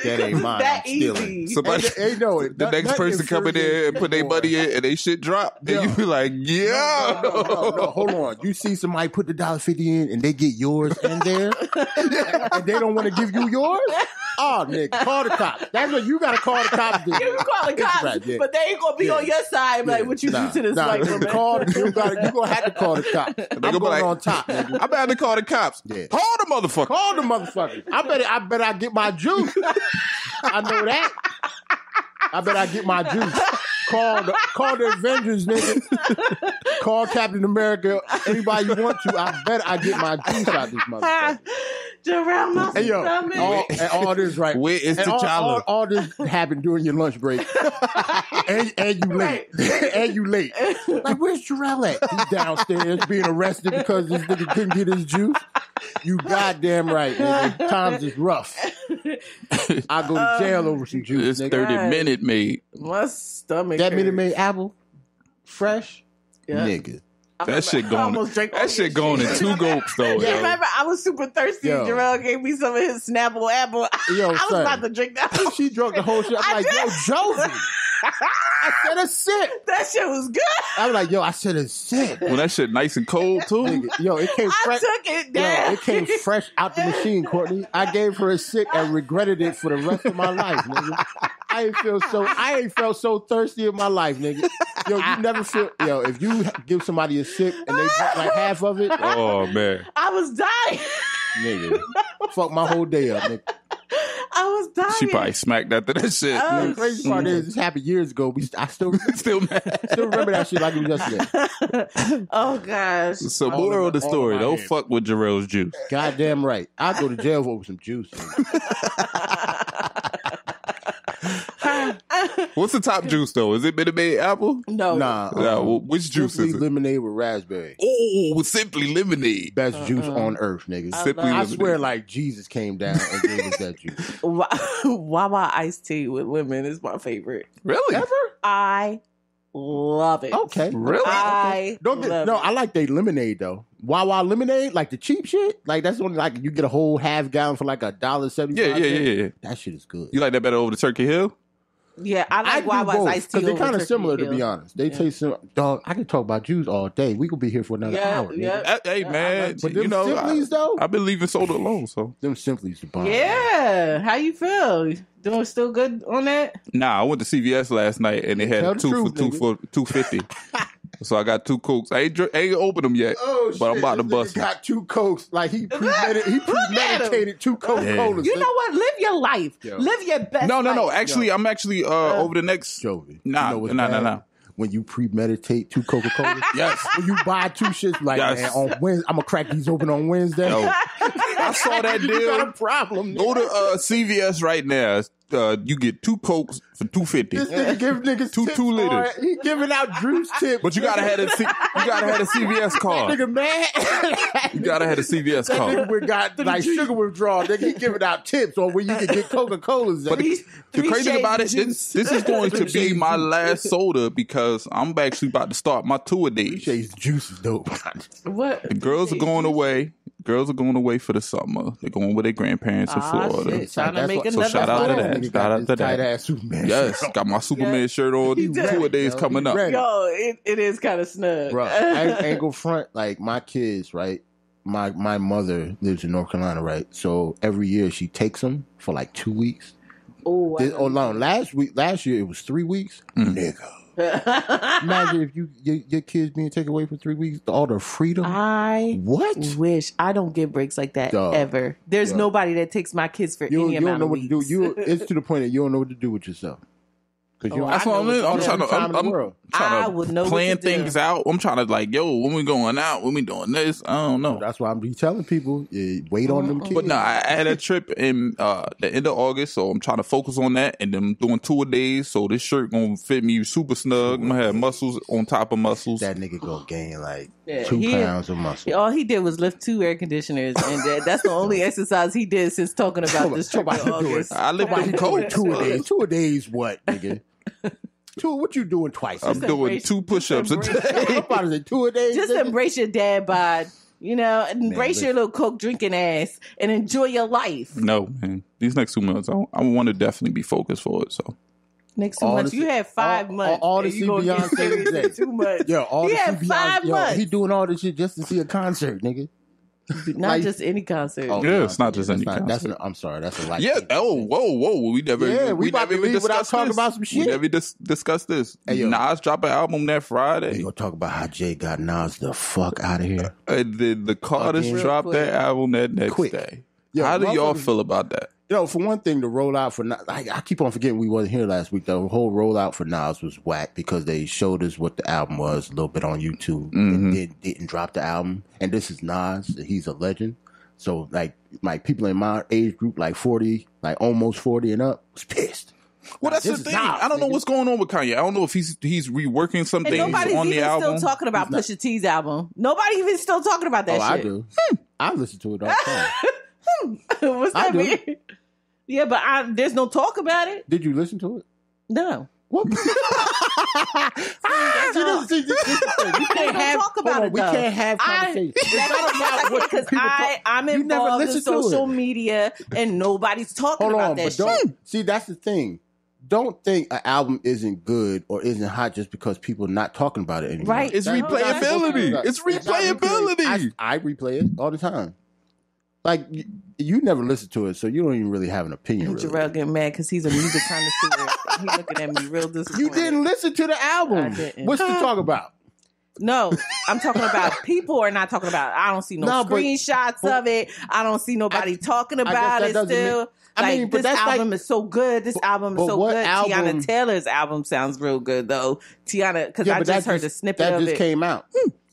That ain't mine. That easy. Somebody, the next person come in there and put their money in and they shit drop. And you be like, yeah. No, hold on. You see somebody put the $1.50 in and they get yours in there and they don't want to give you yours? Oh, nigga, call the cops. That's what you got to call the cops. You can call the cops, right, but they ain't going to be on your side. Like, what you do to this white woman? You're going to have to call the cops. I'm going on top, nigga. I better call the cops. Yeah. Call the motherfucker. Call the motherfucker. I bet I get my juice. I know that. I bet I get my juice. Call the Avengers, nigga. Call Captain America. Anybody you want to. I bet I get my juice out this motherfucker. Jarrell must and all this, right? Where is T'Challa? All this happened during your lunch break. and you late. And you late. Like, where's Jarrell at? He's downstairs being arrested because this nigga couldn't get his juice. You goddamn right, nigga. Times is rough. I go to jail over some juice, it's nigga. 30 Minute Maid. My stomach That hurts. Minute Maid apple? Fresh? Yeah. Nigga. That shit going in 2 gulps though. Yeah, remember, I was super thirsty. Yo. Jarrell gave me some of his Snapple apple. Yo, I was about to drink that. She drunk the whole shit. I'm like, yo, Josie. I said a sip. That shit was good. I was like, yo, I said a sip. Well, that shit nice and cold too. Nigga, yo, it came fresh. I took it down. Yo, it came fresh out the machine, Courtney. I gave her a sip and regretted it for the rest of my life, nigga. I ain't felt so thirsty in my life, nigga. Yo, you never feel. Yo, if you give somebody a sip and they drink like half of it, oh man, I was dying, nigga. Fuck my whole day up, nigga. I was dying. She probably smacked after that shit. The crazy part is, this happened years ago. I still mad. Still remember that shit like it was yesterday. Oh gosh. So moral of the story: don't fuck with Jarrell's juice. Goddamn right. I'll go to jail over some juice. What's the top juice though? Is it Minute Maid apple? No. Nah. Which juice Simply is it? lemonade with raspberry. Oh, Simply Lemonade. Best juice on earth, nigga. I swear like Jesus came down and gave us that juice. Wawa iced tea with lemon is my favorite. Really? Ever? I love it. Okay. Really? I like their lemonade though. Wawa lemonade, like the cheap shit. Like that's only like you get a whole half gallon for like $1.75. Yeah. That shit is good. You like that better over the Turkey Hill? Yeah, I like Wawa's iced tea because they're kind of similar, to Turkey be honest. They taste similar. Dog, I could talk about juice all day. We could be here for another hour. Yeah. Hey, man, But them Simplies, though, I've been leaving soda alone, so them Simplies the bomb. Yeah, how you feel? Doing still good on that? Nah, I went to CVS last night and they had two for $2.50. So I got 2 Cokes. I ain't opened them yet, but I'm about to bust them. Got 2 Cokes. Like he premeditated 2 Coca-Colas. You know what? Live your life. Live your best life. No. Actually, I'm actually over the next. Jovi. Nah. When you premeditate 2 Coca-Colas. Yes. When you buy 2 shits, like, man, on Wednesday, I'm going to crack these open on Wednesday. Yo, I saw that deal. You got a problem. Go to CVS right now. You get 2 Cokes for $2.50. This nigga give niggas tips. 2 liters. He giving out juice tips. But you gotta have a CVS card. Nigga, man. You gotta have a CVS That card. nigga got like sugar withdrawal. They keep giving out tips on where you can get Coca-Colas. But the crazy thing about it, this is going to be my last soda because I'm actually about to start my tour-a-days. Shay's juice is dope. What? The girls are going away. Girls are going away for the summer. They're going with their grandparents in Florida. Trying to make So shout out to that. Shout out to Tight that. ass Superman. Yes, got my Superman shirt on. Tour-a-days coming up. Yo, it is kind of snug. Bro, I ain't go front. Like my kids, right? My mother lives in North Carolina, right? So every year she takes them for like 2 weeks. Oh, last year it was 3 weeks. Nigga. Imagine if your kids being taken away for 3 weeks, all the freedom. I wish I don't get breaks like that ever. There's nobody that takes my kids for any amount of weeks. You don't know what to do. It's to the point that you don't know what to do with yourself. That's what I'm trying to plan things out. I'm trying to like, yo, when we going out, when we doing this, I don't know. That's why I'm telling people, wait on them kids. But no, I had a trip in the end of August, so I'm trying to focus on that. And then I'm doing tour-a-days, so this shirt gonna fit me super snug. I'm gonna have muscles on top of muscles. That nigga gonna gain like 2 pounds of muscle. All he did was lift 2 air conditioners, and that's the only exercise he did since talking about this trip in August. I lifted cold. Tour-a-days, what, nigga? What you doing twice? I'm doing 2 push-ups a day. Two-a-days. Just embrace your dad bod. You know, embrace your little Coke drinking ass and enjoy your life. No, man. These next 2 months, I want to definitely be focused for it. So next 2 months, you had 5 months. All to see Beyonce today. 2 months. Yeah, all he to had see 5 Beyonce. months. He doing all this shit just to see a concert, nigga. Not just any concert. Oh, yeah, it's not just any concert. I'm sorry, that's a life. Yeah. Oh, whoa. We never. Yeah, we about to never leave without talking about some shit. We never discussed this. Hey, Nas dropped an album that Friday. We gonna talk about how Jay got Nas the fuck out of here. And then the Carters dropped that album that next day. Yo, how do y'all feel about that? You know, for one thing, the rollout for Nas, I keep on forgetting we wasn't here last week. The whole rollout for Nas was whack because they showed us what the album was a little bit on YouTube and didn't drop the album. And this is Nas. He's a legend. So like people in my age group, like 40, like almost 40 and up, was pissed. Well, that's the thing. I don't know what's going on with Kanye. I don't know if he's reworking some things on the album. Nobody's even still talking about Pusha T's album. Nobody even still talking about that shit. I do. I listen to it all the time. What's that mean? Yeah, but there's no talk about it. Did you listen to it? No. What? We can't talk about it. We can't have conversations. Because I'm involved in social media and nobody's talking about that shit. See, that's the thing. Don't think an album isn't good or isn't hot just because people are not talking about it anymore. Right. It's replayability. It's replayability. I replay it all the time. Like, you never listen to it, so you don't even really have an opinion. Really. Jarrell getting mad because he's a music connoisseur. He's looking at me real disappointed. You didn't listen to the album. What's to talk about? No, I'm talking about people are not talking about it. I don't see no screenshots of it. I don't see nobody talking about it still. This album is so good. This album is so good. Teyana Taylor's album sounds real good, though. Teyana, because I just heard the snippet of it. That just came out.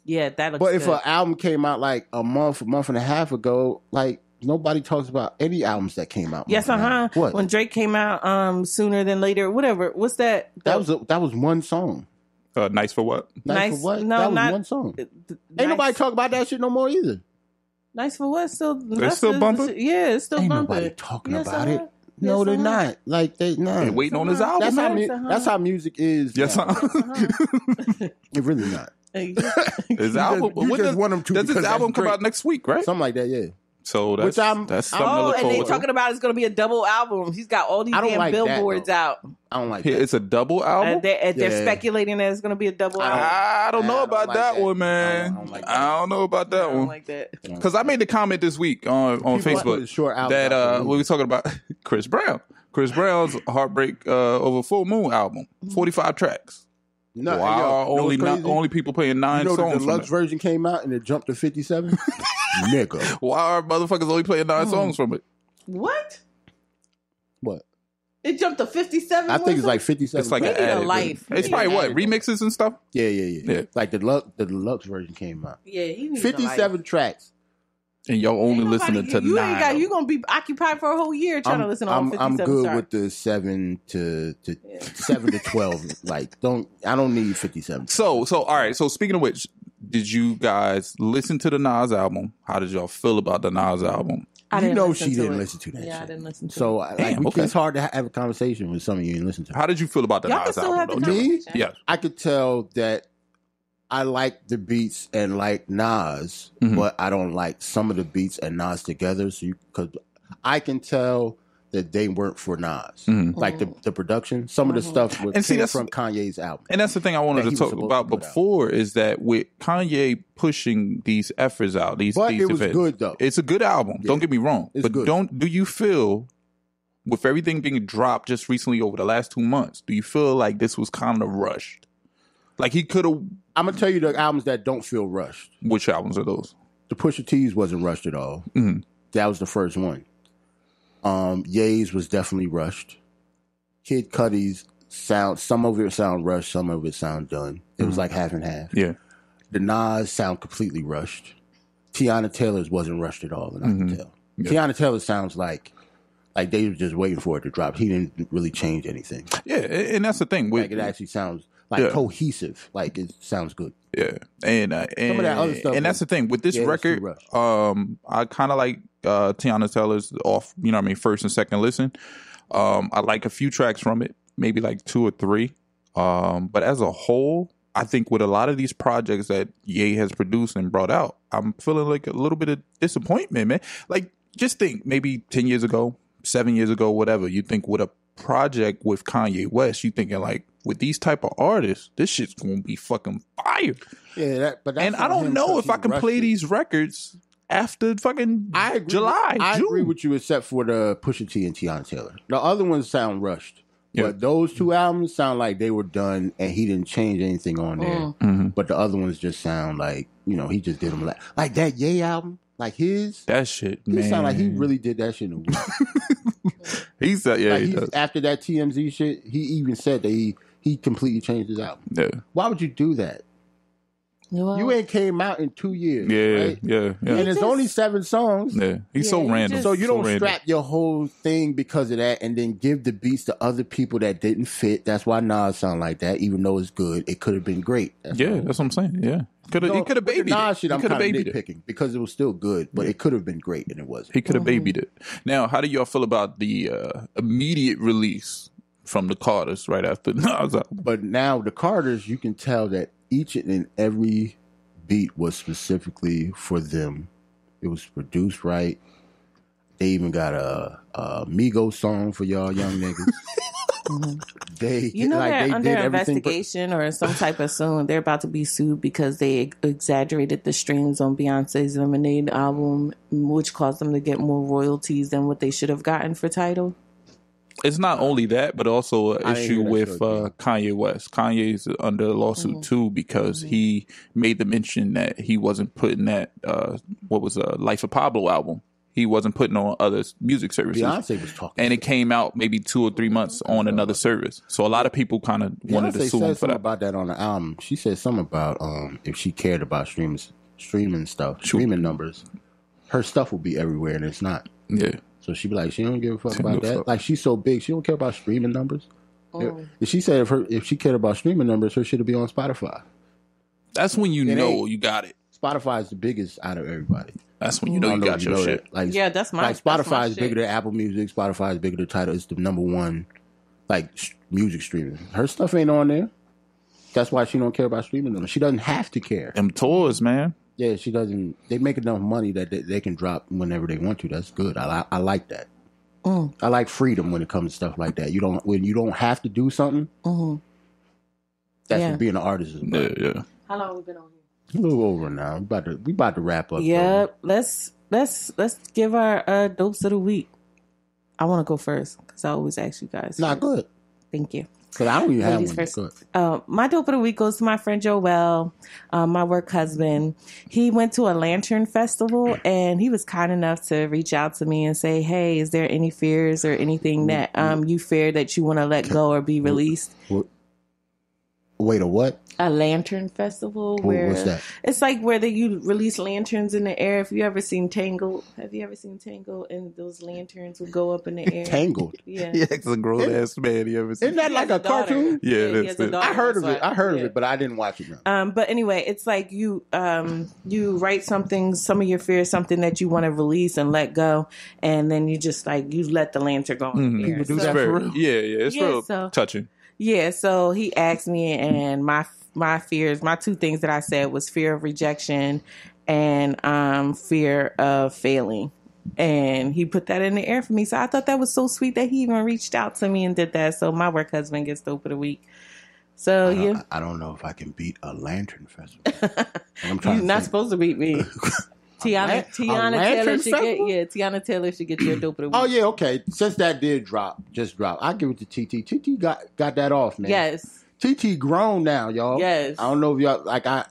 Yeah, that looks good. But if an album came out like a month and a half ago, like nobody talks about any albums that came out. Yes, What? When Drake came out, Sooner Than Later, whatever. What's that? That was one song. Nice for what? Nice for what? No, that was one song. Ain't nobody talk about that shit no more either. Nice for what? They're still bumping? Yeah, it's still Ain't bumping. Nobody talking about it. No, they're not. Like they're waiting on his album. That's how music is. Yes, It really not. His album. You just want them to. Does his album come out next week, right? Something like that. Yeah. So that's something to Oh, look and they forward to. talking about it's going to be a double album. He's got all these I don't damn like that, billboards though. out. I don't like Yeah, that. it's a double album. And they're speculating that it's going to be a double album. I don't know I about don't like that that. one, man. I don't like that. I don't know about that I don't one. like that. Because I made the comment this week on People Facebook put short albums that out we were talking about Chris Brown. Chris Brown's Heartbreak Over Full Moon album, 45 tracks. No, Wow, yo, only people playing 9 songs. The deluxe version came out and it jumped to 57. Nigga, Why are motherfuckers only playing 9 songs from it? What? what? It jumped to 57? I think it's like 57. It's like We an need a added. life. It's We probably need what an remixes and stuff. Yeah. Like the deluxe version came out. Yeah, he needs 57 tracks. And y'all only listening to you 9. You're going to be occupied for a whole year trying to listen to all 57 I'm good songs. with the 7 to 7 to 12. Like, I don't need 57. So all right. So speaking of which, did you guys listen to the Nas album? How did y'all feel about the Nas album? I You didn't know listen she to didn't it. listen to that Yeah, shit. I didn't listen to So, it. Damn, okay. it's hard to have a conversation with something you didn't listen to. How did you feel about the Y'all can Nas still have the album? though? Me? conversation. Yes. I could tell that I like the beats and like Nas, Mhm. but I don't like some of the beats and Nas together. So, because I can tell that they weren't for Nas, Mhm. like the production. Some of the stuff was And see, came that's- from Kanye's album. And that's the thing I wanted that to he was talk supposed about to put out. before is that with Kanye pushing these efforts out, these But it was events, good though. it's a good album. Yeah. Don't get me wrong. It's But good. do you feel with everything being dropped just recently over the last 2 months, do you feel like this was kind of rushed? Like he could have. I'm gonna tell you the albums that don't feel rushed. Which albums are those? The Pusha T's wasn't rushed at all. Mhm. That was the first one. Ye's was definitely rushed. Kid Cudi's sound, some of it sound rushed, some of it sound done. It was like half and half. Yeah. The Nas sound completely rushed. Teyana Taylor's wasn't rushed at all, and I can tell. Yeah. Teyana Taylor sounds like they were just waiting for it to drop. He didn't really change anything. Yeah, and that's the thing. Like it actually sounds like cohesive. Like it sounds good. Yeah, and Some of that other stuff and that's the thing with this it's too record. rushed. I kind of like Teyana Taylor's off. You know what I mean? First and second listen. I like a few tracks from it, maybe like 2 or 3. But as a whole, I think with a lot of these projects that Ye has produced and brought out, I'm feeling like a little bit of disappointment, man. Like just think, maybe 10 years ago, 7 years ago, whatever. You think with a project with Kanye West, you thinking like with these type of artists, this shit's gonna be fucking fire. Yeah, but that's And I on don't him know 'cause if I he can rushed play it. these records after fucking I agree July. I June. agree with you, except for the Pusha T and Teyana Taylor. The other ones sound rushed, Yeah. but those 2 albums sound like they were done, and he didn't change anything on there. Mhm. But the other ones just sound like he just did them like that Ye album, like his. That shit, He man. sound like he really did that shit in a week. He said, yeah, Like he does. after that TMZ shit, he even said that he completely changed his album. Yeah, Why would you do that? Well, You ain't came out in 2 years, yeah, right? yeah, yeah. And it's only 7 songs. Yeah, he's so Yeah, he random. just- So you don't random. strap your whole thing because of that and then give the beats to other people that didn't fit. That's why Nas sound like that, even though it's good. It could have been great. Yeah, that's what I'm saying. Yeah, he could have with the babied Nas it. shit, He I'm could have kind of babied it. nitpicking because it was still good, but it could have been great and it wasn't. He could have babied it. Now, how do y'all feel about the immediate release from the Carters right after Nas album? But now the Carters, you can tell that each and every beat was specifically for them. It was produced right. They even got a Migos song for y'all young niggas. They, You know, like, they're they under did everything. investigation or some type of suing. They're about to be sued because they exaggerated the streams on Beyonce's Lemonade album, which caused them to get more royalties than what they should have gotten for Tidal. It's not only that, but also an I didn't issue hear that with story. Kanye West. Kanye's under a lawsuit too because he made the mention that he wasn't putting that Life of Pablo album. He wasn't putting on other music services. Beyonce was talking. And it came out maybe 2 or 3 months on another service. So a lot of people kind of wanted to Beyonce sue him said for something that. about that on the album. She said something about if she cared about streaming stuff, streaming numbers, her stuff will be everywhere, and it's not. Yeah. So she be like, she don't give a fuck She don't about give a that. fuck. Like she's so big, she don't care about streaming numbers. Oh. If she said if she cared about streaming numbers, her shit would be on Spotify. That's when you It know ain't. you got it. Spotify is the biggest out of everybody. That's when you know I you don't got if your know shit. that. Like, Yeah, that's my like that's my Spotify is shit. bigger than Apple Music. Spotify is bigger than Tidal. It's the number one music streaming. Her stuff ain't on there. That's why she don't care about streaming numbers. She doesn't have to care. Them tours, man. Yeah, she doesn't. They make enough money that they can drop whenever they want to. That's good. I like that. I like freedom when it comes to stuff like that. When you don't have to do something. That's what being an artist is about. Yeah. How long have we been on here? A little over now. We about to wrap up. Yep. Let's give our dopes of the week. I want to go first because I always ask you guys. Not good. Thank you. Because I don't even have one. My dope of the week goes to my friend Joel, my work husband. He went to a lantern festival and he was kind enough to reach out to me and say, hey, is there any fears or anything that you fear that you want to let go or be released? Wait, a what? A lantern festival. What's that? It's like where you release lanterns in the air. If you ever seen Tangled, have you ever seen Tangled? And those lanterns would go up in the air. Tangled. Yeah. Yeah, it's a grown ass man. You ever seen? Isn't that like a cartoon? Yeah, that's it. I heard of it. of it, but I didn't watch it. But anyway, it's like you write something, some of your fears, something that you want to release and let go, and then you just you let the lantern go. People do that for real. Yeah, it's real touching. Yeah, so he asked me, and my fears, my two things that I said was fear of rejection and fear of failing. And he put that in the air for me. So I thought that was so sweet that he even reached out to me and did that. So my work husband gets dope of the week. So I don't know if I can beat a lantern festival. You're not supposed to beat me. Teyana Taylor should get your dope of the week. Oh yeah, okay. Since that did just drop, I'll give it to TT. TT got that off, man. Yes. TT grown now, y'all. Yes. I don't know if y'all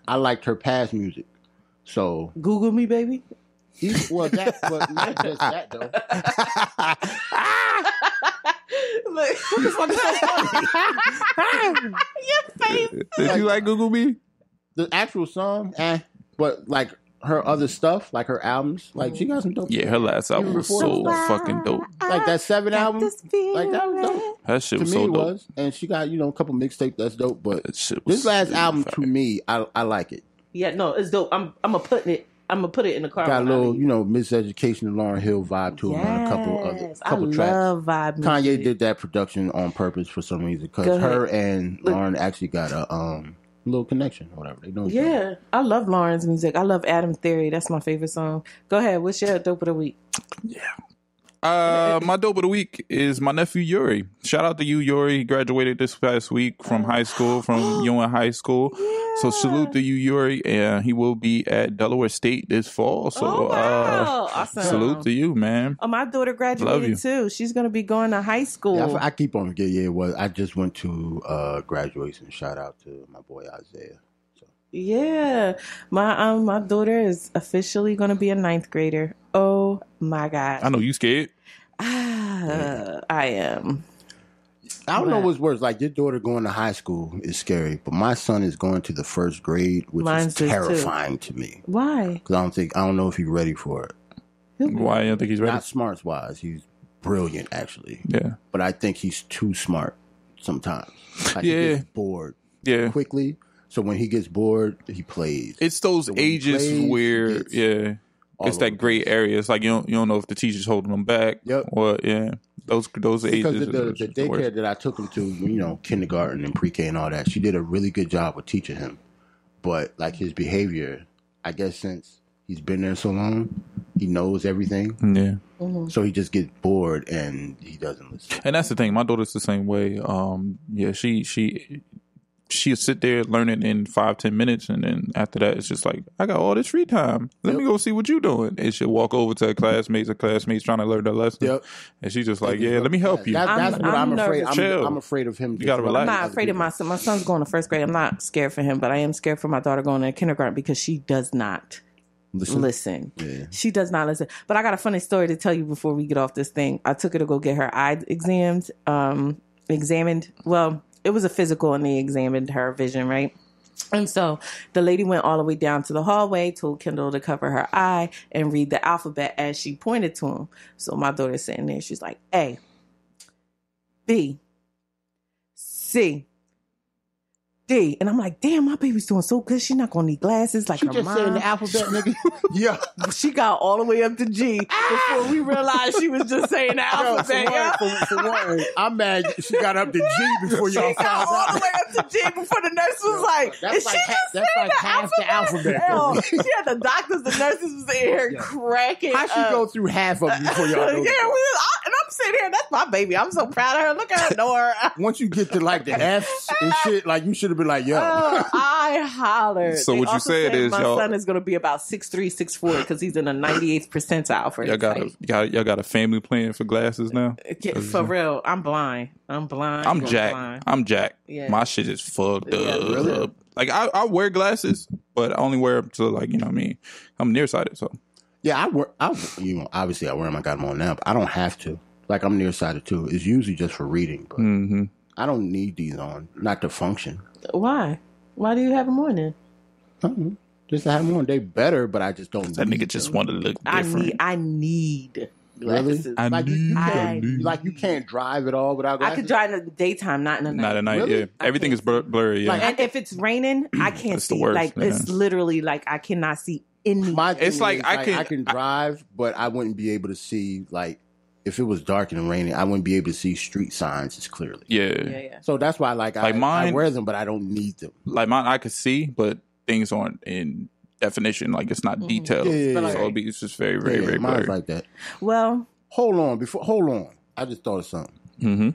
I liked her past music. So Google me, baby. But not just that though. Look, what the fuck is so funny? Your face. Did you like Google Me? The actual song, but like her other stuff, like her albums, like she got some dope. Yeah, her last album was so fucking dope. Like that 7 album, like that was dope. That shit was to me so dope. Was, and she got a couple mixtapes that's dope. But this last album to me, I like it. Yeah, no, it's dope. I'm gonna put it in the car. Got a little, Miseducation and Lauryn Hill vibe to him on a couple tracks. I love vibe music. Kanye did that production on purpose for some reason because her and Lauryn actually got a little connection or whatever. They know each other. I love Lauren's music. I love Adam Theory. That's my favorite song. Go ahead. What's your dope of the week? Yeah. My dope of the week is my nephew Yuri. Shout out to you, Yuri. He graduated this past week from high school, from UN High School. Yeah. So salute to you, Yuri. And he will be at Delaware State this fall. So awesome. Salute to you, man. Oh, my daughter graduated too. She's going to be going to high school. Yeah, I keep on forgetting. Yeah, it was. I just went to graduation. Shout out to my boy Isaiah. Yeah, my daughter is officially going to be a 9th grader. Oh my God! I know you scared. I am. I don't know what's worse. Like your daughter going to high school is scary, but my son is going to the 1st grade, which is terrifying to me. Why? Because I don't know if he's ready for it. Why you don't think he's ready? Not smarts wise, he's brilliant actually. Yeah, but I think he's too smart sometimes. Like he gets bored. Quickly. So when he gets bored, he plays. It's those ages where, it's that gray area. It's like you don't know if the teacher's holding them back. Yep. Or those ages. Because the daycare that I took him to, kindergarten and pre-K and all that, she did a really good job of teaching him. But like his behavior, I guess since he's been there so long, he knows everything. Yeah. Mm-hmm. So he just gets bored and he doesn't listen. And that's the thing. My daughter's the same way. She'll sit there learning in 5-10 minutes, and then after that, it's just like, I got all this free time. Let me go see what you doing. And she'll walk over to her classmates trying to learn their lesson. Yep. And she's just like, let me help you. That's what I'm afraid. I'm afraid of him. You gotta relax. I'm not afraid of my son. My son's going to 1st grade. I'm not scared for him, but I am scared for my daughter going to kindergarten because she does not listen. Yeah. She does not listen. But I got a funny story to tell you before we get off this thing. I took her to go get her eye examined. Well, it was a physical and they examined her vision, right? And so the lady went all the way down to the hallway, told Kendall to cover her eye and read the alphabet as she pointed to him. So my daughter's sitting there. She's like, A, B, C, D. And I'm like, damn, my baby's doing so good. She's not going to need glasses like She her just mom. saying the alphabet, nigga. Yeah. She got all the way up to G before we realized she was just saying the alphabet. For one, I'm mad she got up to G before y'all She found got all the out. way up to G before the nurse was like, That's is like she ha- just that's saying like the half the alphabet. Hell, she had the doctors, the nurses was in here cracking How she up. go through half of them before y'all know? And I'm sitting here, that's my baby. I'm so proud of her. Look at her, know her. Once you get to like the F's and shit, like you should have been like, yo. I hollered. So They what you also said is my y'all- son is going to be about 6'3", 6'4", because he's in the 98th percentile for his height. Y'all got a family plan for glasses now? For real, I'm blind. I'm I'm Jack. I'm Jack. Yeah. My shit is fucked up. really? Like I wear glasses, but I only wear them to like, you know what I mean? I'm nearsighted, so. Yeah, obviously I wear them. I got them on now, but I don't have to. Like I'm nearsighted too. It's usually just for reading, but I don't need these on, not to function. Why? Why do you have them on then? Just to have them on, they better, but I just don't. That need nigga just them. want to look different. I need Really? glasses. You can't drive at all without glasses. I could drive in the daytime, not in the night. Not at night, Really? yeah. Everything is blurry, yeah. And if it's raining, I can't It's the see. worst, Like yeah. it's literally like I cannot see any. My thing It's like is, I I can drive, but I wouldn't be able to see like if it was dark and raining. I wouldn't be able to see street signs as clearly. yeah. So that's why I mine- wear them, but I don't need them. Like mine, I could see, but things aren't in definition. Like it's not detailed. Yeah. So it's just very, very, very mine's blurry. like that. Well, Hold on. I just thought of something. Mm-hmm.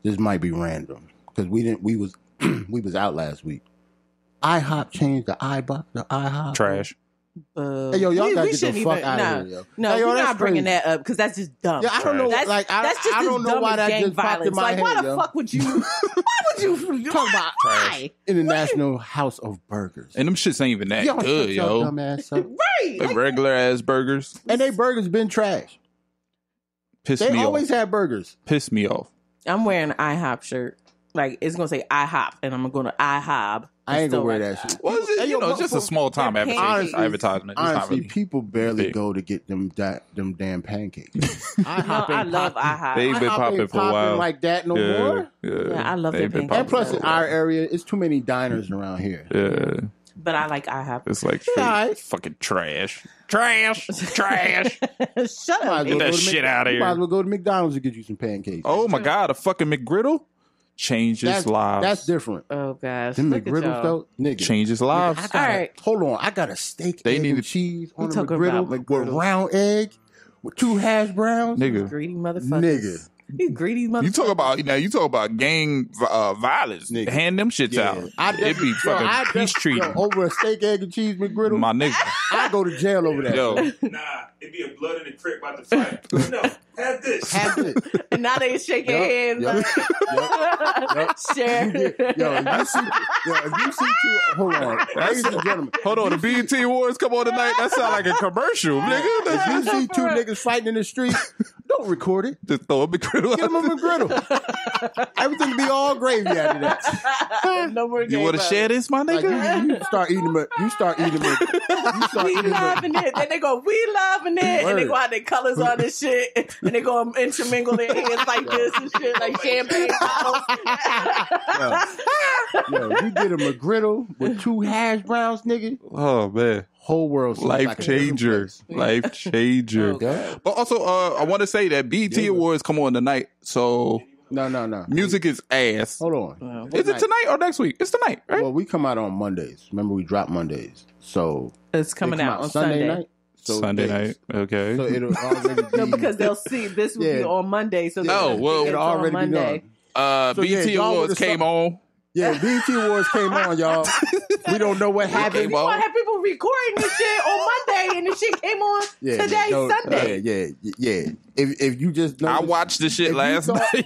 This might be random because we was out last week. IHOP changed the IHOP. Trash. Hey, yo, y'all gotta get the shouldn't fuck even- out no, of here, yo. No, Hey, yo, we're that's not bringing crazy. that up because that's just dumb. Yeah, I don't know. That's, Like, that's just I as don't know dumb why as that gang just popped in violence. my Like, why head, the yo. fuck would you? Why would you? Talking about Why? International House of Burgers. And them shits ain't even that Y'all good, shut your yo. dumb ass up. Right. Like regular ass burgers. And they burgers been trash. Piss They me always off. had burgers. Piss me off. I'm wearing an IHOP shirt. Like it's gonna say IHOP, and I'm gonna IHOP. I ain't gonna wear that shit. Well, it's, Hey, yo, it's just a small time they're advertisement. pancakes. It's not Honestly, really. people barely big. go to get them damn pancakes. IHOP I ain't love popping. IHOP. They've been IHOP popping ain't for a while. like that no more. Yeah, I love They've their been pancakes. And plus, popping in for a our while. area, it's too many diners around here. Yeah, But I like IHOP. it's like alright. fucking trash. Trash. Shut Might up. as well Get that go to shit Mc- outta You might here. as well go to McDonald's and get you some pancakes. Oh my god, a fucking McGriddle changes lives. That's different. Oh gosh. Them Look at McGriddles y'all. though, nigga. changes lives. I got All right. Hold on, I got a steak, They egg, need and to- cheese on We a talking McGriddle about with McGriddles. round egg with 2 hash browns. Nigga, Greedy motherfuckers. Nigga. You greedy motherfuckers. you talk about gang violence. Nigga. Hand them shits out. It'd be fucking peace treaty. Over a steak, egg, and cheese McGriddle. My nigga. I go to jail over that. Yo, Nah, it be a blood in the crib about to fight. No, have this. Have it. And now they shaking hands. Yup. Yup. Share. If you see two, hold on, ladies and gentlemen. hold on. The BET Awards come on tonight. That sound like a commercial, nigga. If you see two niggas fighting in the street, don't record it. Just throw a McGriddle Get them a out. McGriddle. Everything will be all gravy after that. No more You want to share this, my Like nigga? you start eating them. You start eating them. You start We eating them. loving it. Then they go, we loving it. And they Word. go out their colors on this shit. And they go intermingle their hands like this and shit, like champagne bottles. Yo, you get a McGriddle with 2 hash browns, nigga. Oh man, Whole world seems life like a different changer, place. life changer. Yeah. But also, I want to say that BET Awards come on tonight, so No. music is ass. Hold on. What Is it night? tonight or next week? It's tonight, right? Well, we come out on Mondays. Remember, we drop Mondays. So It's they coming come out on Sunday. night. So Sunday days. night. Okay. So it'll already be. No, because they'll see this will be Yeah. on Monday. So Oh, well, it's it'll on already be Monday. done. So, yeah, BET y'all Awards would've came saw- on. Yeah, BET Awards came on, y'all. We don't know what You happened. on. want to have people recording this shit on Monday, and the shit came on today, no, Sunday. Yeah. If you just I noticed- watched the shit if you last thought- night.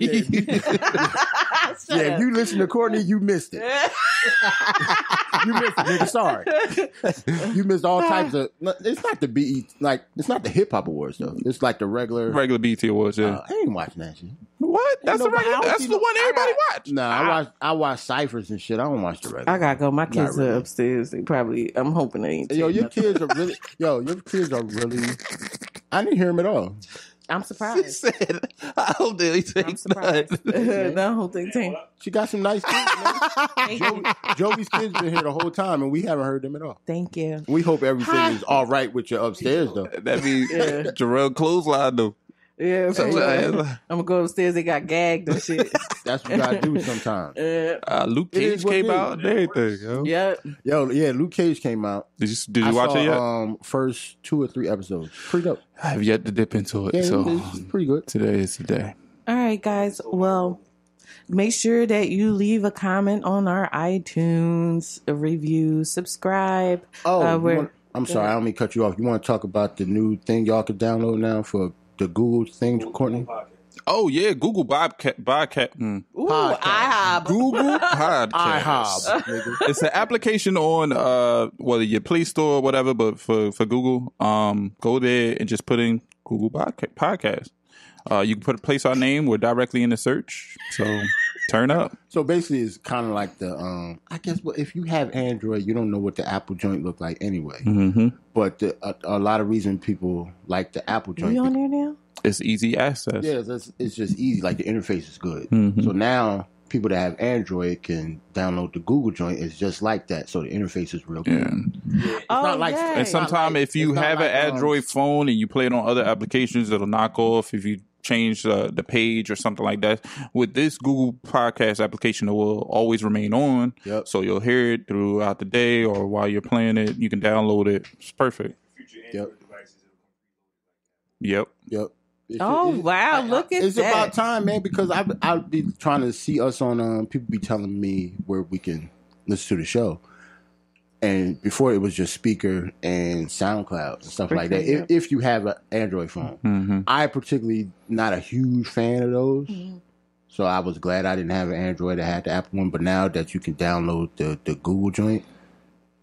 Yeah, if you listen to Courtney, you missed it. You missed it, nigga. Sorry. You missed all types of. It's not the BET, like it's not the hip hop awards though. It's like the regular. Regular BET Awards, yeah. I ain't watching that shit. What? That's No, the but I regular. don't That's see the no- one everybody watch. Nah, I watch ciphers and shit. I don't watch the regular. I gotta go. My kids really. are upstairs. They probably. I'm hoping they ain't. Yo, your kids are really. I didn't hear him at all. I'm surprised. She said, I hope they take I'm surprised. none. I don't think they. She got some nice kids, man. Jovi's kids been here the whole time, and we haven't heard them at all. Thank you. We hope everything is all right with your upstairs, though. That means Jarrell clothesline, though. Yeah, I'm gonna go upstairs. They got gagged and shit. That's what you gotta do sometimes. Luke Cage came out and everything, yo. Yeah. Luke Cage came out. Did you watch it yet? First 2 or 3 episodes. Pretty dope. I have yet to dip into it, Yeah, so it's pretty good. today is the day. All right, guys. Well, make sure that you leave a comment on our iTunes, a review, subscribe. I'm sorry, I don't mean to cut you off. You want to talk about the new thing y'all can download now for the Google thing, Courtney? Oh yeah, Google Bobcat. Ooh, IHOB. Google Podcast. IHOB, nigga. It's an application on whether your Play Store or whatever, but for Google, go there and just put in Google Podcast. You can place our name. We're directly in the search. So turn up. So basically, it's kind of like the I guess if you have Android, you don't know what the Apple joint look like anyway. Mm-hmm. But a lot of reason people like the Apple joint. You on there now? It's easy access. Yeah, it's just easy. Like the interface is good. Mm-hmm. So now people that have Android can download the Google joint. It's just like that. So the interface is real good. Yeah. It's not like, yay. And sometimes if you have an Android phone and you play it on other applications, it'll knock off if you change the page or something like that. With this Google Podcast application, it will always remain on. Yep. So you'll hear it throughout the day or while you're playing it. You can download it. It's perfect. Yep. Yep. Wow! Look at it's that. It's about time, man, because I'll be trying to see us on. People be telling me where we can listen to the show, and before it was just Speaker and SoundCloud and stuff like that. Yeah. If you have an Android phone, I particularly not a huge fan of those, so I was glad I didn't have an Android. I had the Apple one, but now that you can download the Google joint,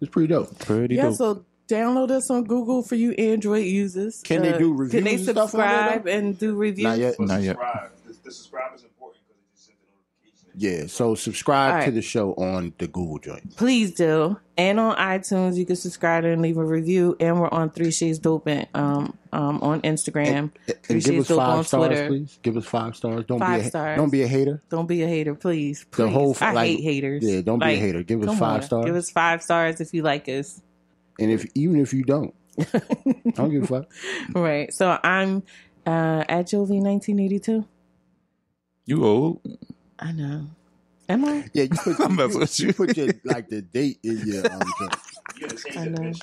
it's pretty dope. Pretty dope. So download us on Google for you Android users. Can they do reviews? Can they and stuff on there, subscribe and do reviews? Not yet. Not yet. The subscribe is important because it just sends a notification. Yeah, so subscribe All to right. the show on the Google joint. Please do. And on iTunes, you can subscribe and leave a review. And we're on 3 Shades Dope on Instagram. And 3 give Shades us Dope 5 on stars, Twitter. please. Give us 5 stars. Don't 5 be a, stars. Don't be a hater. Don't be a hater, please. The whole I hate haters. Yeah, don't be a hater. Give us come 5 on. stars. Give us 5 stars if you like us. And even if you don't, I don't give a fuck. Right. So I'm at Jovi 1982. You old. I know. Am I? Yeah, you put, I'm messing with you put your the date in your joint. You gotta change I the know. mission.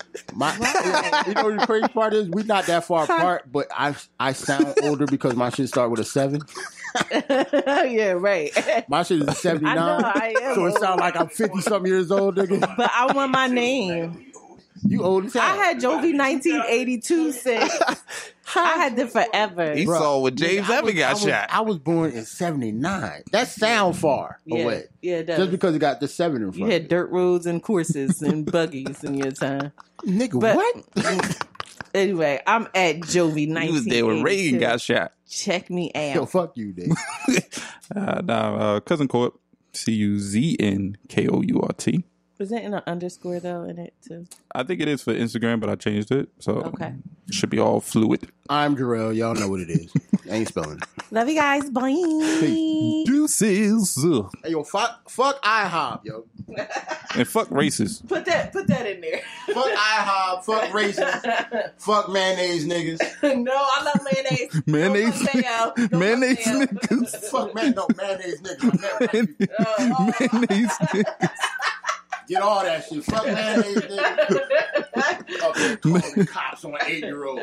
You know what the crazy part is? We're not that far apart, but I sound older because my shit start with a 7. Yeah, right. My shit is a 79. I know, I am so it old. sounds like I'm 50-something years old, nigga. But I want my name. You old as hell. I had Jovi 1982 since. I had it forever. He Bruh, saw when James nigga, Evans got shot. I was born in 79. That sound far away. Yeah, it does. Just because it got the 7 in front. You had dirt roads and courses and buggies in your time. Nigga, But- what? Anyway, I'm at Jovi 1982. He was there when Reagan got shot. Check me out. Yo, fuck you, Dave. Cousin Court, CUZNKOURT. Was that in an underscore though in it too? I think it is for Instagram, but I changed it. So Okay. it should be all fluid. I'm Jarrell. Y'all know what it is. I ain't spelling it. Love you guys. Bye. Deuces. Hey, yo, fuck IHOB, yo. And fuck racist. Put that in there. Fuck IHOB. Fuck racist. Fuck mayonnaise niggas. No, I love mayonnaise. Mayonnaise. No mayo. No Mayonnaise mayo. niggas. Fuck mayonnaise niggas. Mayonnaise niggas. Get all that shit. Fuck mayonnaise niggas. Up there calling cops on an 8-year-old.